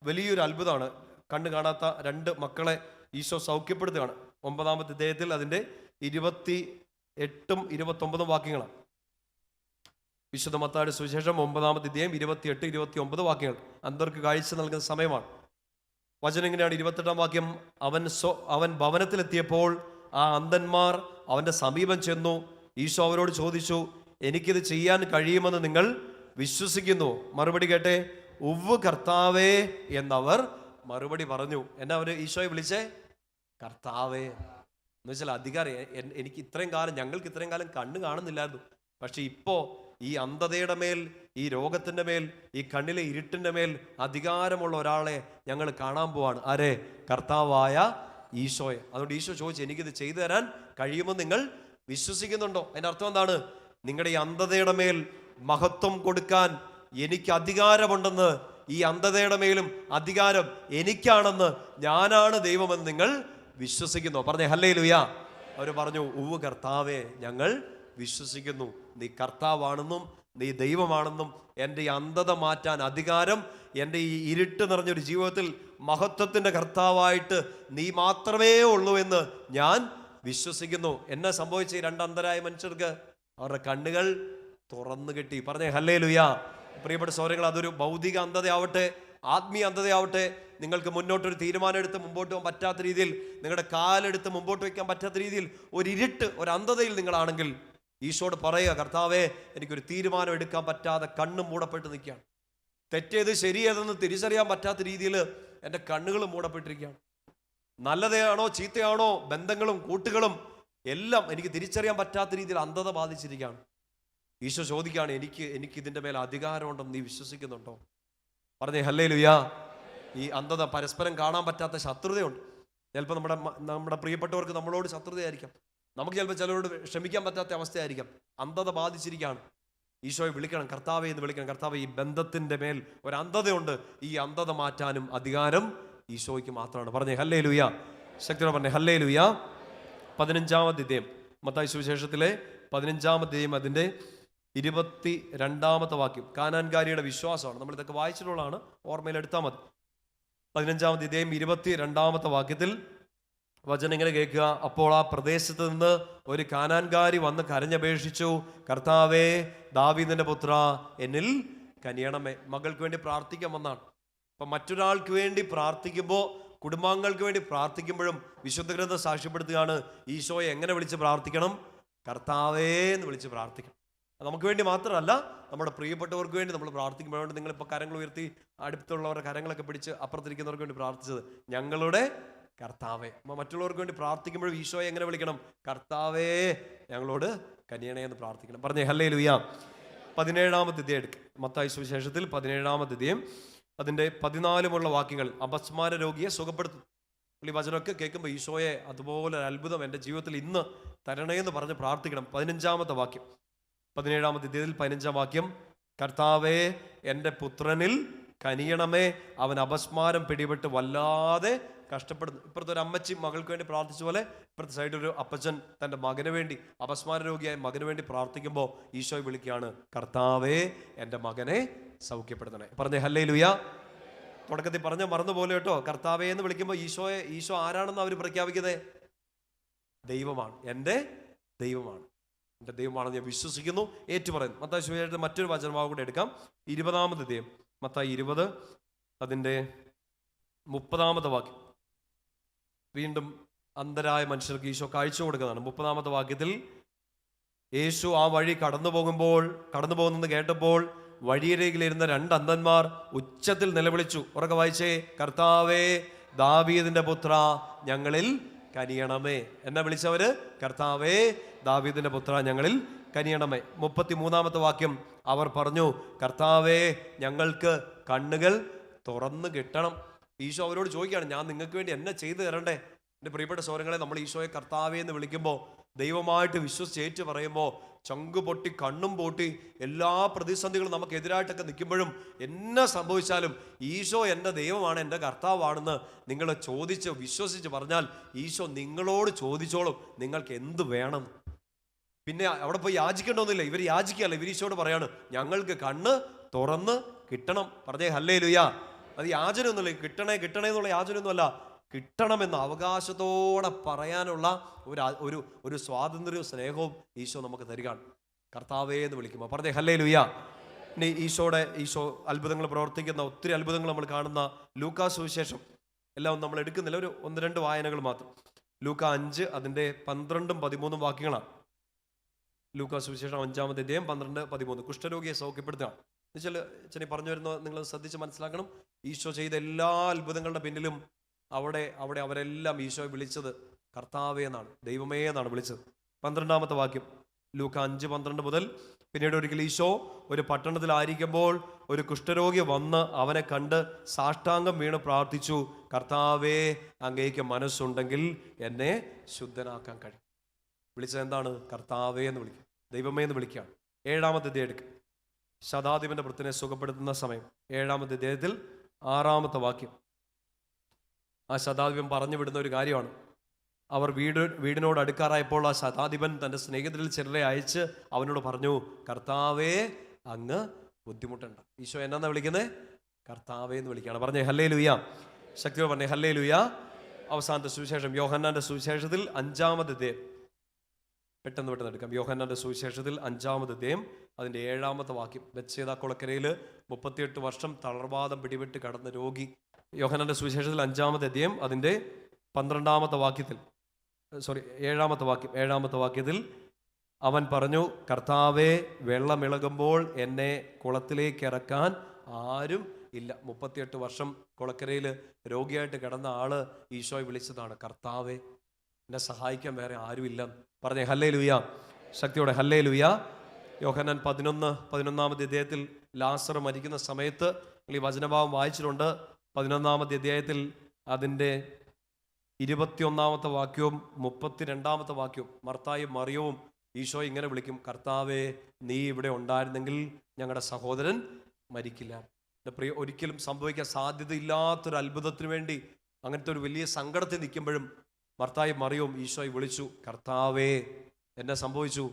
[SPEAKER 1] വലിയൊരു അത്ഭുതമാണ്. കണ്ണു കാണാത്ത 2 മക്കളെ ഈശോ സൗഖ്യപ്പെടുത്തുകയാണ്. 9-ാമത്തെ അധ്യായത്തിൽ അതിൻ്റെ 28ഉം 29ഉം വാക്യങ്ങളാണ്. വിശുദ്ധ മത്തായിയുടെ സുവിശേഷം 9-ാമത്തെ അധ്യായം 28, 29 വാക്യങ്ങൾ. അന്തർക്ക് കാഴ്ച നൽകുന്ന സമയമാണ്. വചനം ഇങ്ങനെയാണ്. 28-ാം വാക്യം. അവൻ ഭവനത്തിലെത്തിയപ്പോൾ ആ അന്ധന്മാർ അവൻ്റെ സമീപം ചെന്നു. ഈശോ അവരോട് ചോദിച്ചു, എനിക്കിത് ചെയ്യാൻ കഴിയുമെന്ന് നിങ്ങൾ വിശ്വസിക്കുന്നു? മറുപടി കേട്ടെ, ഉവ്വ് കർത്താവേ എന്നവർ മറുപടി പറഞ്ഞു. എന്നാ അവർ ഈശോയെ വിളിച്ചേ? കർത്താവേ എന്ന് വെച്ചാൽ അധികാരി. ഞങ്ങൾക്ക് ഇത്രയും കാലം കണ്ണ് കാണുന്നില്ലായിരുന്നു, പക്ഷെ ഇപ്പോ ഈ അന്ധതയുടെ മേൽ, ഈ രോഗത്തിന്റെ മേൽ, ഈ കണ്ണിലെ ഇരുട്ടിന്റെ മേൽ അധികാരമുള്ള ഒരാളെ ഞങ്ങൾ കാണാൻ പോവാണ്. ആരെ? കർത്താവായ ഈശോയെ. അതുകൊണ്ട് ഈശോ ചോദിച്ചു, എനിക്കിത് ചെയ്തു തരാൻ കഴിയുമെന്ന് നിങ്ങൾ വിശ്വസിക്കുന്നുണ്ടോ? അതിന്റെ അർത്ഥം എന്താണ്? നിങ്ങളുടെ ഈ അന്ധതയുടെ മേൽ മഹത്വം കൊടുക്കാൻ എനിക്ക് അധികാരമുണ്ടെന്ന്, ഈ അന്ധതയുടെ മേലും അധികാരം എനിക്കാണെന്ന്, ഞാനാണ് ദൈവമെന്ന് നിങ്ങൾ വിശ്വസിക്കുന്നു. പറഞ്ഞേ ഹല്ലേലൂയ. അവർ പറഞ്ഞു, ഉവ്വ് കർത്താവേ, ഞങ്ങൾ വിശ്വസിക്കുന്നു. നീ കർത്താവാണെന്നും നീ ദൈവമാണെന്നും എൻ്റെ ഈ അന്ധത മാറ്റാൻ അധികാരം, എൻ്റെ ഈ ഇരുട്ട് നിറഞ്ഞൊരു ജീവിതത്തിൽ മഹത്വത്തിൻ്റെ കർത്താവായിട്ട് നീ മാത്രമേ ഉള്ളൂ എന്ന് ഞാൻ വിശ്വസിക്കുന്നു. എന്നെ സംഭവിച്ച ഈ 2 അന്ധരായ മനുഷ്യർക്ക് അവരുടെ കണ്ണുകൾ തുറന്നു കിട്ടി. പറഞ്ഞേ ഹല്ലേലൂയ. പ്രിയപ്പെട്ട സഹോദരങ്ങൾ, അതൊരു ഭൗതിക അന്ധതയാവട്ടെ, ആത്മീയ അന്ധതയാവട്ടെ, നിങ്ങൾക്ക് മുന്നോട്ടൊരു തീരുമാനം എടുത്ത് മുമ്പോട്ട് പോകാൻ പറ്റാത്ത രീതിയിൽ, നിങ്ങളുടെ കാലെടുത്ത് മുമ്പോട്ട് വയ്ക്കാൻ പറ്റാത്ത രീതിയിൽ ഒരു ഇരുട്ട്, ഒരു അന്ധതയിൽ നിങ്ങളാണെങ്കിൽ ഈശോട് പറയുക, കർത്താവേ, എനിക്കൊരു തീരുമാനം എടുക്കാൻ പറ്റാതെ കണ്ണും മൂടപ്പെട്ട് നിൽക്കുകയാണ്. തെറ്റേത് ശരിയേതെന്ന് തിരിച്ചറിയാൻ പറ്റാത്ത രീതിയിൽ എൻ്റെ കണ്ണുകൾ മൂടപ്പെട്ടിരിക്കുകയാണ്. നല്ലതാണോ ചീത്തയാണോ, ബന്ധങ്ങളും കൂട്ടുകളും എല്ലാം എനിക്ക് തിരിച്ചറിയാൻ പറ്റാത്ത രീതിയിൽ അന്ധത ബാധിച്ചിരിക്കുകയാണ്. ഈശോ ചോദിക്കുകയാണ്, എനിക്ക് ഇതിൻ്റെ മേൽ അധികാരമുണ്ടെന്ന് നീ വിശ്വസിക്കുന്നുണ്ടോ? പറഞ്ഞേ ഹല്ലേലൂയ. ഈ അന്ധത പരസ്പരം കാണാൻ പറ്റാത്ത ശത്രുതയുണ്ട്. ചിലപ്പോൾ നമ്മുടെ പ്രിയപ്പെട്ടവർക്ക് നമ്മളോട് ശത്രുതയായിരിക്കാം. നമുക്ക് ചിലപ്പോൾ ചിലരോട് ക്ഷമിക്കാൻ പറ്റാത്ത അവസ്ഥയായിരിക്കാം. അന്ധത ബാധിച്ചിരിക്കുകയാണ്. ഈശോയെ വിളിക്കണം, കർത്താവെ എന്ന് വിളിക്കണം. കർത്താവ്, ഈ ബന്ധത്തിൻ്റെ മേൽ ഒരു അന്ധതയുണ്ട്, ഈ അന്ധത മാറ്റാനും അധികാരം ഈശോയ്ക്ക് മാത്രമാണ്. പറഞ്ഞേ ഹല്ലേലൂയ. ശക്തിയോടെ പറഞ്ഞേ ഹല്ലേലൂയ. 15-ാമത്തെ അധ്യായം, മത്തായി സുവിശേഷത്തിലെ 15-ാമത്തെ അധ്യായം, അതിൻ്റെ 22-ാമത്തെ വാക്യം. കാനാൻകാരിയുടെ വിശ്വാസമാണ്. നമ്മൾ ഇതൊക്കെ വായിച്ചിട്ടുള്ളതാണ്, ഓർമ്മയിലെടുത്താൽ മതി. 15-ാമത്തെ അധ്യായം 22-ാമത്തെ വാക്യത്തിൽ വചനം ഇങ്ങനെ കേൾക്കുക. അപ്പോൾ ആ പ്രദേശത്ത് നിന്ന് ഒരു കാനാൻകാരി വന്ന് കരഞ്ഞപേക്ഷിച്ചു, കർത്താവേ, ദാവീദിന്റെ പുത്ര, എന്നിൽ കനിയണമേ. മകൾക്ക് വേണ്ടി പ്രാർത്ഥിക്കാൻ വന്നാണ്. അപ്പം മറ്റൊരാൾക്ക് വേണ്ടി പ്രാർത്ഥിക്കുമ്പോൾ, കുടുംബാംഗങ്ങൾക്ക് വേണ്ടി പ്രാർത്ഥിക്കുമ്പോഴും വിശുദ്ധ ഗ്രന്ഥം സാക്ഷ്യപ്പെടുത്തുകയാണ്, ഈശോയെ എങ്ങനെ വിളിച്ച് പ്രാർത്ഥിക്കണം? കർത്താവേ എന്ന് വിളിച്ച് പ്രാർത്ഥിക്കണം. നമുക്ക് വേണ്ടി മാത്രമല്ല, നമ്മുടെ പ്രിയപ്പെട്ടവർക്ക് വേണ്ടി നമ്മൾ പ്രാർത്ഥിക്കുമ്പോഴുണ്ട്. നിങ്ങളിപ്പോൾ കരങ്ങൾ ഉയർത്തി അടുത്തുള്ളവരുടെ കരങ്ങളൊക്കെ പിടിച്ച് അപ്പുറത്തിരിക്കുന്നവർക്ക് വേണ്ടി പ്രാർത്ഥിച്ചത്. ഞങ്ങളുടെ കർത്താവേ. മറ്റുള്ളവർക്ക് വേണ്ടി പ്രാർത്ഥിക്കുമ്പോഴും ഈശോയെ എങ്ങനെ വിളിക്കണം? കർത്താവേ, ഞങ്ങളോട് കനിയണേ എന്ന് പ്രാർത്ഥിക്കണം. പറഞ്ഞേ ഹല്ലേലൂയ. 17-ാമത്തെ അധ്യായം എടുക്കുക. മത്തായി സുവിശേഷത്തിൽ 17-ാമത്തെ അധ്യായം, അതിൻ്റെ 14 വാക്യങ്ങൾ. അപസ്മാര രോഗിയെ സുഖപ്പെടുത്തും. ഈ വചനമൊക്കെ കേൾക്കുമ്പോൾ ഈശോയെ അതുപോലെ ഒരു അത്ഭുതം എൻ്റെ ജീവിതത്തിൽ ഇന്ന് തരണേ എന്ന് പറഞ്ഞ് പ്രാർത്ഥിക്കണം. 15-ാമത്തെ വാക്യം, 17-ാമത്തെ അധ്യായത്തിൽ 15-ാം വാക്യം, കർത്താവേ, എൻ്റെ പുത്രനിൽ കനിയണമേ, അവൻ അപസ്മാരം പിടിപെട്ട് വല്ലാതെ കഷ്ടപ്പെടുന്നു. ഇപ്പുറത്തെ ഒരു അമ്മച്ചി മകൾക്ക് വേണ്ടി പ്രാർത്ഥിച്ച പോലെ ഇപ്പുറത്തെ സൈഡിൽ ഒരു അപ്പച്ചൻ തൻ്റെ മകന് വേണ്ടി, അപസ്മാര രോഗിയായ മകന് വേണ്ടി പ്രാർത്ഥിക്കുമ്പോൾ ഈശോയെ വിളിക്കുകയാണ്, കർത്താവേ, എൻ്റെ മകനെ സൗഖ്യപ്പെടുത്തണേ. പറഞ്ഞേ ഹല്ലേലൂയ. തുടക്കത്തിൽ പറഞ്ഞ മറന്നുപോലെ കേട്ടോ. കർത്താവേ എന്ന് വിളിക്കുമ്പോൾ ഈശോ ആരാണെന്ന് അവർ പ്രഖ്യാപിക്കുന്നത്? ദൈവമാണ്, എൻ്റെ ദൈവമാണ്, എൻ്റെ ദൈവമാണെന്ന് ഞാൻ വിശ്വസിക്കുന്നു, ഏറ്റുപറയുന്നു. മത്തായി സുവിശേഷത്തിൽ മറ്റൊരു വചനഭാഗം കൂടെ എടുക്കാം. 20-ാമത്തെ അധ്യായം, മത്തായി 20, അതിൻ്റെ 30-ാമത്തെ വാക്യം. വീണ്ടും അന്ധരായ മനുഷ്യർക്ക് ഈശോ കാഴ്ച കൊടുക്കുന്നതാണ്. 30-ാമത്തെ വാക്യത്തിൽ, യേശു ആ വഴി കടന്നു പോകുന്നെന്ന് കേട്ടപ്പോൾ വഴിയരികിലിരുന്ന 2 അന്ധന്മാർ ഉച്ചത്തിൽ നിലവിളിച്ചു. ഉറക്കെ വായിച്ചേ, കർത്താവേ, ദാവീദിന്റെ പുത്ര, ഞങ്ങളിൽ കനിയണമേ. എന്നെ വിളിച്ചവര്, കർത്താവേ, ദാവീദിന്റെ പുത്ര, ഞങ്ങളിൽ കനിയണമേ. 33-ാമത്തെ വാക്യം, അവർ പറഞ്ഞു, കർത്താവേ, ഞങ്ങൾക്ക് കണ്ണുകൾ തുറന്നു കിട്ടണം. ഈശോ അവരോട് ചോദിക്കുകയാണ്, ഞാൻ നിങ്ങൾക്ക് വേണ്ടി എന്നെ ചെയ്തു തരണ്ടേ? എൻ്റെ പ്രിയപ്പെട്ട സഹോദരങ്ങളെ, നമ്മൾ ഈശോയെ കർത്താവേ എന്ന് വിളിക്കുമ്പോൾ, ദൈവമായിട്ട് വിശ്വസിച്ച് ഏറ്റു പറയുമ്പോൾ, ചങ്കു പൊട്ടി കണ്ണും പൊട്ടി എല്ലാ പ്രതിസന്ധികളും നമുക്കെതിരായിട്ടൊക്കെ നിൽക്കുമ്പോഴും എന്നെ സംഭവിച്ചാലും ഈശോ എൻ്റെ ദൈവമാണ്, എൻ്റെ കർത്താവാണെന്ന് നിങ്ങൾ ചോദിച്ച് വിശ്വസിച്ച് പറഞ്ഞാൽ ഈശോ നിങ്ങളോട് ചോദിച്ചോളും നിങ്ങൾക്ക് എന്ത് വേണം. പിന്നെ അവിടെ പോയി യാചിക്കേണ്ടതൊന്നുമില്ല. ഇവർ യാചിക്കുകയല്ല, ഇവർ ഈശോയോട് പറയാണ്, ഞങ്ങൾക്ക് കണ്ണ് തുറന്ന് കിട്ടണം. പറഞ്ഞേ ഹല്ലേലൂയ. അത് യാചനയൊന്നുമില്ല, കിട്ടണേ എന്നുള്ള യാചനയൊന്നുമല്ല, കിട്ടണമെന്ന് അവകാശത്തോടെ പറയാനുള്ള ഒരു സ്വാതന്ത്ര്യവും സ്നേഹവും ഈശോ നമുക്ക് തരികയാണ് കർത്താവേ എന്ന് വിളിക്കുമ്പോൾ. പറഞ്ഞേ ഹല്ലേലൂയ. ഇനി ഈശോ അത്ഭുതങ്ങൾ പ്രവർത്തിക്കുന്ന ഒത്തിരി അത്ഭുതങ്ങൾ നമ്മൾ കാണുന്ന ലൂക്കാ സുവിശേഷം എല്ലാം നമ്മൾ എടുക്കുന്നില്ല, ഒരു 1-2 വായനകൾ മാത്രം. ലൂക്കാ 5, അതിൻ്റെ 12-13 വാക്യങ്ങളാണ്. ലൂക്കാ സുവിശേഷം 5-ാമത്തെ അധ്യായം 12-13. കുഷ്ഠരോഗിയെ സൗഖ്യപ്പെടുത്തുകയാണ്. എന്നുവെച്ചാൽ പറഞ്ഞു വരുന്നത് നിങ്ങൾ ശ്രദ്ധിച്ച് മനസ്സിലാക്കണം. ഈശോ ചെയ്ത എല്ലാ അത്ഭുതങ്ങളുടെ പിന്നിലും അവിടെ അവരെല്ലാം ഈശോയെ വിളിച്ചത് കർത്താവേ എന്നാണ്, ദൈവമേ എന്നാണ് വിളിച്ചത്. 12-ാമത്തെ വാക്യം, ലൂക്ക 5:12 മുതൽ. പിന്നീട് ഒരിക്കൽ ഈശോ ഒരു പട്ടണത്തിലായിരിക്കുമ്പോൾ ഒരു കുഷ്ഠരോഗി വന്ന് അവനെ കണ്ട് സാഷ്ടാംഗം വീണ് പ്രാർത്ഥിച്ചു, കർത്താവേ, അങ്ങേക്ക് മനസ്സുണ്ടെങ്കിൽ എന്നെ ശുദ്ധനാക്കാൻ കഴിയും. വിളിച്ചത് എന്താണ്? കർത്താവേ എന്ന് വിളിക്കുക, ദൈവമേ എന്ന് വിളിക്കുകയാണ്. 7-ാമത്തെ അധ്യായം എടുക്കുക. ശതാധിപന്റെ വൃത്തിനെ സുഖപ്പെടുത്തുന്ന സമയം 7-ാമത്തെ അധ്യായത്തിൽ 6-ാമത്തെ വാക്യം. ആ ശതാധിപൻ പറഞ്ഞു വിടുന്ന ഒരു കാര്യമാണ്. അവർ വീടിനോട് അടുക്കാറായപ്പോൾ ആ ശതാധിപൻ തൻ്റെ സ്നേഹിതരിൽ ചിലരെ അയച്ച് അവനോട് പറഞ്ഞു, കർത്താവേ, അങ്ങ് ബുദ്ധിമുട്ടുണ്ട്. ഈശോ എന്നാ വിളിക്കുന്നത്? കർത്താവേ എന്ന് വിളിക്കുകയാണ്. പറഞ്ഞേ ഹല്ലേലൂയ. ശക്തിയോടെ പറഞ്ഞേ ഹല്ലേലൂയ. അവസാനത്തെ സുവിശേഷം യോഹന്നാന്റെ സുവിശേഷത്തിൽ 5-ാമത്തെ അധ്യായം, പെട്ടെന്ന് എടുക്കാം. യോഹന്നാന്റെ സുവിശേഷത്തിൽ 5-ാമത്തെ അധ്യായം അതിൻ്റെ 7-ാമത്തെ വാക്യം. ബെത്സേദ കുളക്കരയിൽ 38 വർഷം തളർവാദം പിടിപെട്ട് കടന്ന രോഗി. യോഹന്നാന്റെ സുവിശേഷത്തിൽ 5-ാമത്തെ അധ്യായം അതിൻ്റെ 12-ാമത്തെ വാക്യത്തിൽ, 7-ാമത്തെ വാക്യത്തിൽ അവൻ പറഞ്ഞു, കർത്താവേ, വെള്ളമിളകുമ്പോൾ എന്നെ കുളത്തിലേക്ക് ഇറക്കാൻ ആരും ഇല്ല. 38 വർഷം കുളക്കരയിൽ രോഗിയായിട്ട് കിടന്ന ആള് ഈശോയെ വിളിച്ചതാണ്, കർത്താവേ, എന്നെ സഹായിക്കാൻ വേറെ ആരുമില്ല. പറഞ്ഞേ ഹല്ലേലൂയ. ശക്തിയോടെ ഹല്ലേലൂയ. യോഹന്നാൻ 11-ാമത്തെ അധ്യായത്തിൽ ലാസർ മരിക്കുന്ന സമയത്ത് ഈ വചനഭാവം വായിച്ചിട്ടുണ്ട്. 11-ാമത്തെ അധ്യായത്തിൽ അതിൻ്റെ 21-ാമത്തെ വാക്യവും 32-ാമത്തെ വാക്യവും മർത്തായും മറിയവും ഈശോ ഇങ്ങനെ വിളിക്കും, കർത്താവേ, നീ ഇവിടെ ഉണ്ടായിരുന്നെങ്കിൽ ഞങ്ങളുടെ സഹോദരൻ മരിക്കില്ല. എൻ്റെ പ്രിയ, ഒരിക്കലും സംഭവിക്കാൻ സാധ്യതയില്ലാത്തൊരു അത്ഭുതത്തിന് വേണ്ടി അങ്ങനത്തെ ഒരു വലിയ സങ്കടത്തിൽ നിൽക്കുമ്പോഴും മർത്തായും മറിയവും ഈശോയെ വിളിച്ചു, കർത്താവേ. എന്നെ സംഭവിച്ചു?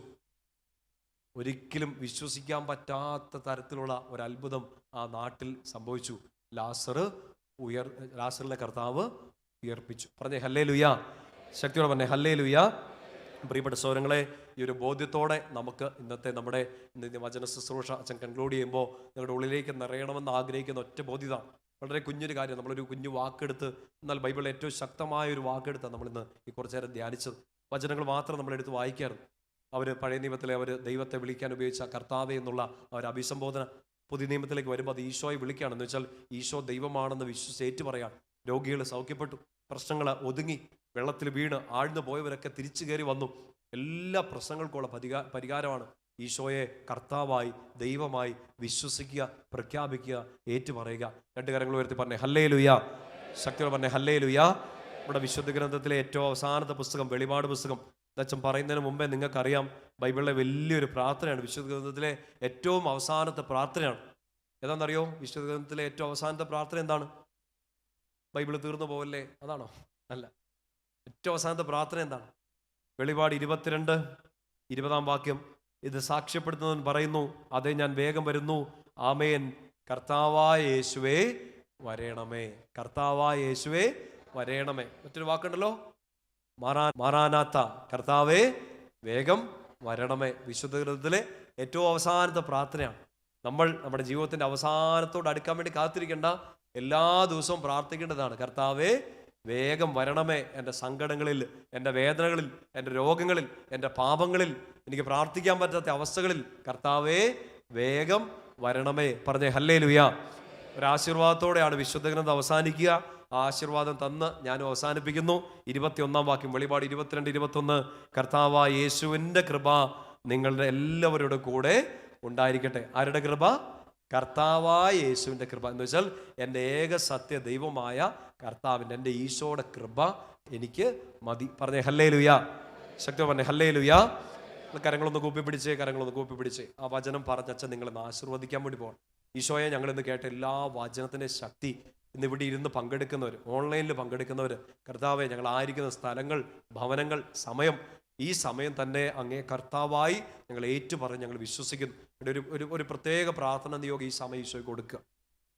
[SPEAKER 1] ഒരിക്കലും വിശ്വസിക്കാൻ പറ്റാത്ത തരത്തിലുള്ള ഒരു അത്ഭുതം ആ നാട്ടിൽ സംഭവിച്ചു. ലാസറിലെ കർത്താവ് ഉയർപ്പിച്ചു. പറഞ്ഞേ ഹല്ലേലൂയ. ശക്തിയോടെ പറഞ്ഞേ ഹല്ലേലൂയ. പ്രിയപ്പെട്ട സഹോദരങ്ങളെ, ഈ ഒരു ബോധ്യത്തോടെ നമുക്ക് ഇന്നത്തെ നമ്മുടെ വചന ശുശ്രൂഷ അച്ഛൻ കൺക്ലൂഡ് ചെയ്യുമ്പോൾ നിങ്ങളുടെ ഉള്ളിലേക്ക് നിറയണമെന്ന് ആഗ്രഹിക്കുന്ന ഒറ്റ ബോധ്യത. വളരെ കുഞ്ഞൊരു കാര്യം, നമ്മളൊരു കുഞ്ഞു വാക്കെടുത്ത്, എന്നാൽ ബൈബിളിൽ ഏറ്റവും ശക്തമായ ഒരു വാക്കെടുത്താണ് നമ്മളിന്ന് ഈ കുറച്ചു നേരം ധ്യാനിച്ചത്. വചനങ്ങൾ മാത്രം നമ്മളെടുത്ത് വായിക്കാറുണ്ട്. അവർ പഴയ നിയമത്തിലെ അവർ ദൈവത്തെ വിളിക്കാൻ ഉപയോഗിച്ച കർത്താവേ എന്നുള്ള അവർ അഭിസംബോധന പുതിയ നിയമത്തിലേക്ക് വരുമ്പോൾ അത് ഈശോയെ വിളിക്കുകയാണെന്ന് വെച്ചാൽ ഈശോ ദൈവമാണെന്ന് വിശ്വസിച്ച് പറയാം. രോഗികൾ സൗഖ്യപ്പെട്ടു, പ്രശ്നങ്ങൾ ഒതുങ്ങി, വെള്ളത്തിൽ വീണ് ആഴ്ന്നു പോയവരൊക്കെ തിരിച്ചു കയറി വന്നു. എല്ലാ പ്രശ്നങ്ങൾക്കുള്ള പരിഹാരമാണ് ഈശോയെ കർത്താവായി ദൈവമായി വിശ്വസിക്കുക, പ്രഖ്യാപിക്കുക, ഏറ്റുപറയുക. 2 കരങ്ങൾ ഉയർത്തി പറഞ്ഞേ ഹല്ലേലൂയ. ശക്തിയോടെ പറഞ്ഞേ ഹല്ലേലൂയ. നമ്മുടെ വിശുദ്ധ ഗ്രന്ഥത്തിലെ ഏറ്റവും അവസാനത്തെ പുസ്തകം വെളിപാട് പുസ്തകം. അച്ഛൻ പറയുന്നതിന് മുമ്പേ നിങ്ങൾക്കറിയാം, ബൈബിളിലെ വലിയൊരു പ്രാർത്ഥനയാണ്, വിശുദ്ധ ഗ്രന്ഥത്തിലെ ഏറ്റവും അവസാനത്തെ പ്രാർത്ഥനയാണ്. ഏതാണെന്നറിയോ? വിശുദ്ധ ഗ്രന്ഥത്തിലെ ഏറ്റവും അവസാനത്തെ പ്രാർത്ഥന എന്താണ്? ബൈബിൾ തീർന്നു പോവല്ലേ, അതാണോ? അല്ല. ഏറ്റവും അവസാനത്തെ പ്രാർത്ഥന എന്താണ്? വെളിപാട് 22:20 വാക്യം. ഇത് സാക്ഷ്യപ്പെടുത്തുന്നവൻ പറയുന്നു, അതെ, ഞാൻ വേഗം വരുന്നു, ആമേൻ, കർത്താവായ യേശുവേ വരേണമേ. കർത്താവായ യേശുവേ വരേണമേ. മറ്റൊരു വാക്കുണ്ടല്ലോ, മാറാനാത്ത, കർത്താവേ വേഗം വരണമേ. വിശുദ്ധ ഗ്രന്ഥത്തിലെ ഏറ്റവും അവസാനത്തെ പ്രാർത്ഥനയാണ്. നമ്മൾ നമ്മുടെ ജീവിതത്തിന്റെ അവസാനത്തോട് അടുക്കാൻ വേണ്ടി കാത്തിരിക്കേണ്ട, എല്ലാ ദിവസവും പ്രാർത്ഥിക്കേണ്ടതാണ്, കർത്താവേ വേഗം വരണമേ. എൻ്റെ സങ്കടങ്ങളിൽ, എൻ്റെ വേദനകളിൽ, എൻ്റെ രോഗങ്ങളിൽ, എൻ്റെ പാപങ്ങളിൽ, എനിക്ക് പ്രാർത്ഥിക്കാൻ പറ്റാത്ത അവസ്ഥകളിൽ കർത്താവേ വേഗം വരണമേ. പറഞ്ഞേ ഹല്ലേലൂയ. ഒരാശീർവാദത്തോടെയാണ് വിശുദ്ധ ഗ്രന്ഥം അവസാനിക്കുക. ആ ആശീർവാദം തന്ന് ഞാനും അവസാനിപ്പിക്കുന്നു. 21 വാക്യം, വെളിപാട് 22:21. കർത്താവായ യേശുവിൻ്റെ കൃപ നിങ്ങളുടെ എല്ലാവരുടെ കൂടെ ഉണ്ടായിരിക്കട്ടെ. ആരുടെ കൃപ? കർത്താവായ യേശുവിൻ്റെ കൃപ എന്ന് വെച്ചാൽ എൻ്റെ ഏക സത്യ ദൈവമായ കർത്താവിൻ്റെ, എൻ്റെ ഈശോയുടെ കൃപ എനിക്ക് മതി. പറഞ്ഞേ ഹല്ലേലൂയ. ശക്തി പറഞ്ഞേ ഹല്ലേലൂയ. കരങ്ങളൊന്ന് കൂപ്പി പിടിച്ചേ. ആ വചനം പറഞ്ഞച്ഛൻ നിങ്ങളെന്ന് ആശീർവദിക്കാൻ വേണ്ടി പോകണം. ഈശോയെ, ഞങ്ങളിന്ന് കേട്ട എല്ലാ വചനത്തിൻ്റെ ശക്തി ഇന്ന് ഇവിടെ ഇരുന്ന് പങ്കെടുക്കുന്നവർ, ഓൺലൈനിൽ പങ്കെടുക്കുന്നവർ, കർത്താവെ, ഞങ്ങളായിരിക്കുന്ന സ്ഥലങ്ങൾ, ഭവനങ്ങൾ, സമയം, ഈ സമയം തന്നെ അങ്ങേ കർത്താവായി ഞങ്ങൾ ഏറ്റുപറഞ്ഞ് ഞങ്ങൾ വിശ്വസിക്കുന്നു. ഒരു പ്രത്യേക പ്രാർത്ഥന നിയോഗം ഈ സമയം ഈശോയ്ക്ക് കൊടുക്കുക.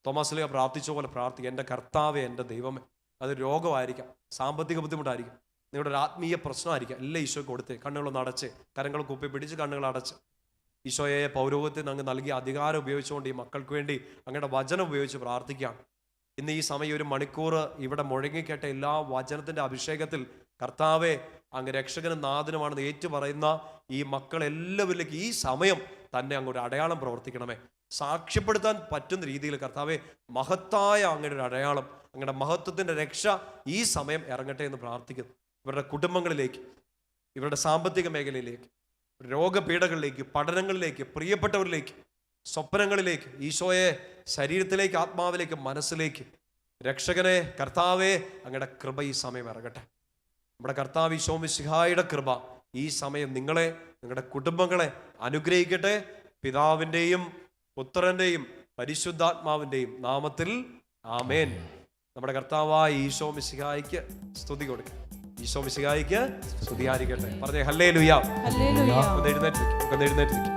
[SPEAKER 1] തോമസ് ലീഹ പ്രാർത്ഥിച്ച പോലെ പ്രാർത്ഥിക്കുക. എൻ്റെ കർത്താവെ, എൻ്റെ ദൈവമേ. അത് രോഗമായിരിക്കാം, സാമ്പത്തിക ബുദ്ധിമുട്ടായിരിക്കാം, നിങ്ങളുടെ ഒരു ആത്മീയ പ്രശ്നമായിരിക്കാം, എല്ലാം ഈശോയ്ക്ക് കൊടുത്തേ. കണ്ണുകളൊന്ന് അടച്ച്, കരങ്ങൾ കുപ്പി പിടിച്ച് കണ്ണുകൾ അടച്ച്, ഈശോയെ പൗരോഹിത്യത്തിന് അങ്ങ് നൽകിയ അധികാരം ഉപയോഗിച്ചുകൊണ്ട് ഈ മക്കൾക്ക് വേണ്ടി അങ്ങയുടെ വചനം ഉപയോഗിച്ച് പ്രാർത്ഥിക്കുകയാണ്. ഇന്ന് ഈ സമയം 1 മണിക്കൂർ ഇവിടെ മുഴങ്ങിക്കേട്ട എല്ലാ വചനത്തിൻ്റെ അഭിഷേകത്തിൽ കർത്താവെ, അങ്ങ് രക്ഷകനും നാഥനുമാണെന്ന് ഏറ്റുപറയുന്ന ഈ മക്കളെല്ലാവരിലേക്ക് ഈ സമയം തന്നെ അങ്ങൊരു അടയാളം പ്രവർത്തിക്കണമേ. സാക്ഷ്യപ്പെടുത്താൻ പറ്റുന്ന രീതിയിൽ കർത്താവെ, മഹത്തായ അങ്ങയുടെ ഒരു അടയാളം, അങ്ങയുടെ മഹത്വത്തിൻ്റെ രക്ഷ ഈ സമയം ഇറങ്ങട്ടെ എന്ന് പ്രാർത്ഥിക്കുന്നു. ഇവരുടെ കുടുംബങ്ങളിലേക്ക്, ഇവരുടെ സാമ്പത്തിക മേഖലയിലേക്ക്, രോഗപീഠകളിലേക്ക്, പഠനങ്ങളിലേക്ക്, പ്രിയപ്പെട്ടവരിലേക്ക്, സ്വപ്നങ്ങളിലേക്ക്, ഈശോയെ ശരീരത്തിലേക്ക്, ആത്മാവിലേക്ക്, മനസ്സിലേക്ക്, രക്ഷകനെ, കർത്താവെ, അങ്ങയുടെ കൃപ ഈ സമയം ഇറങ്ങട്ടെ. നമ്മുടെ കർത്താവ് ഈശോ മിശിഹായുടെ കൃപ ഈ സമയം നിങ്ങളെ, നിങ്ങളുടെ കുടുംബങ്ങളെ അനുഗ്രഹിക്കട്ടെ. പിതാവിൻ്റെയും പുത്രൻ്റെയും പരിശുദ്ധാത്മാവിൻ്റെയും നാമത്തിൽ ആമേൻ. നമ്മുടെ കർത്താവായ ഈശോ മിശിഹായിക്ക് സ്തുതി കൊടുക്കുക. ഈശോ മിശിഹായിക്ക് സ്തുതിയായിരിക്കട്ടെ. പറഞ്ഞേ ഹല്ലേലൂയ.
[SPEAKER 2] ഹല്ലേലൂയ.
[SPEAKER 1] എഴുന്നേറ്റ്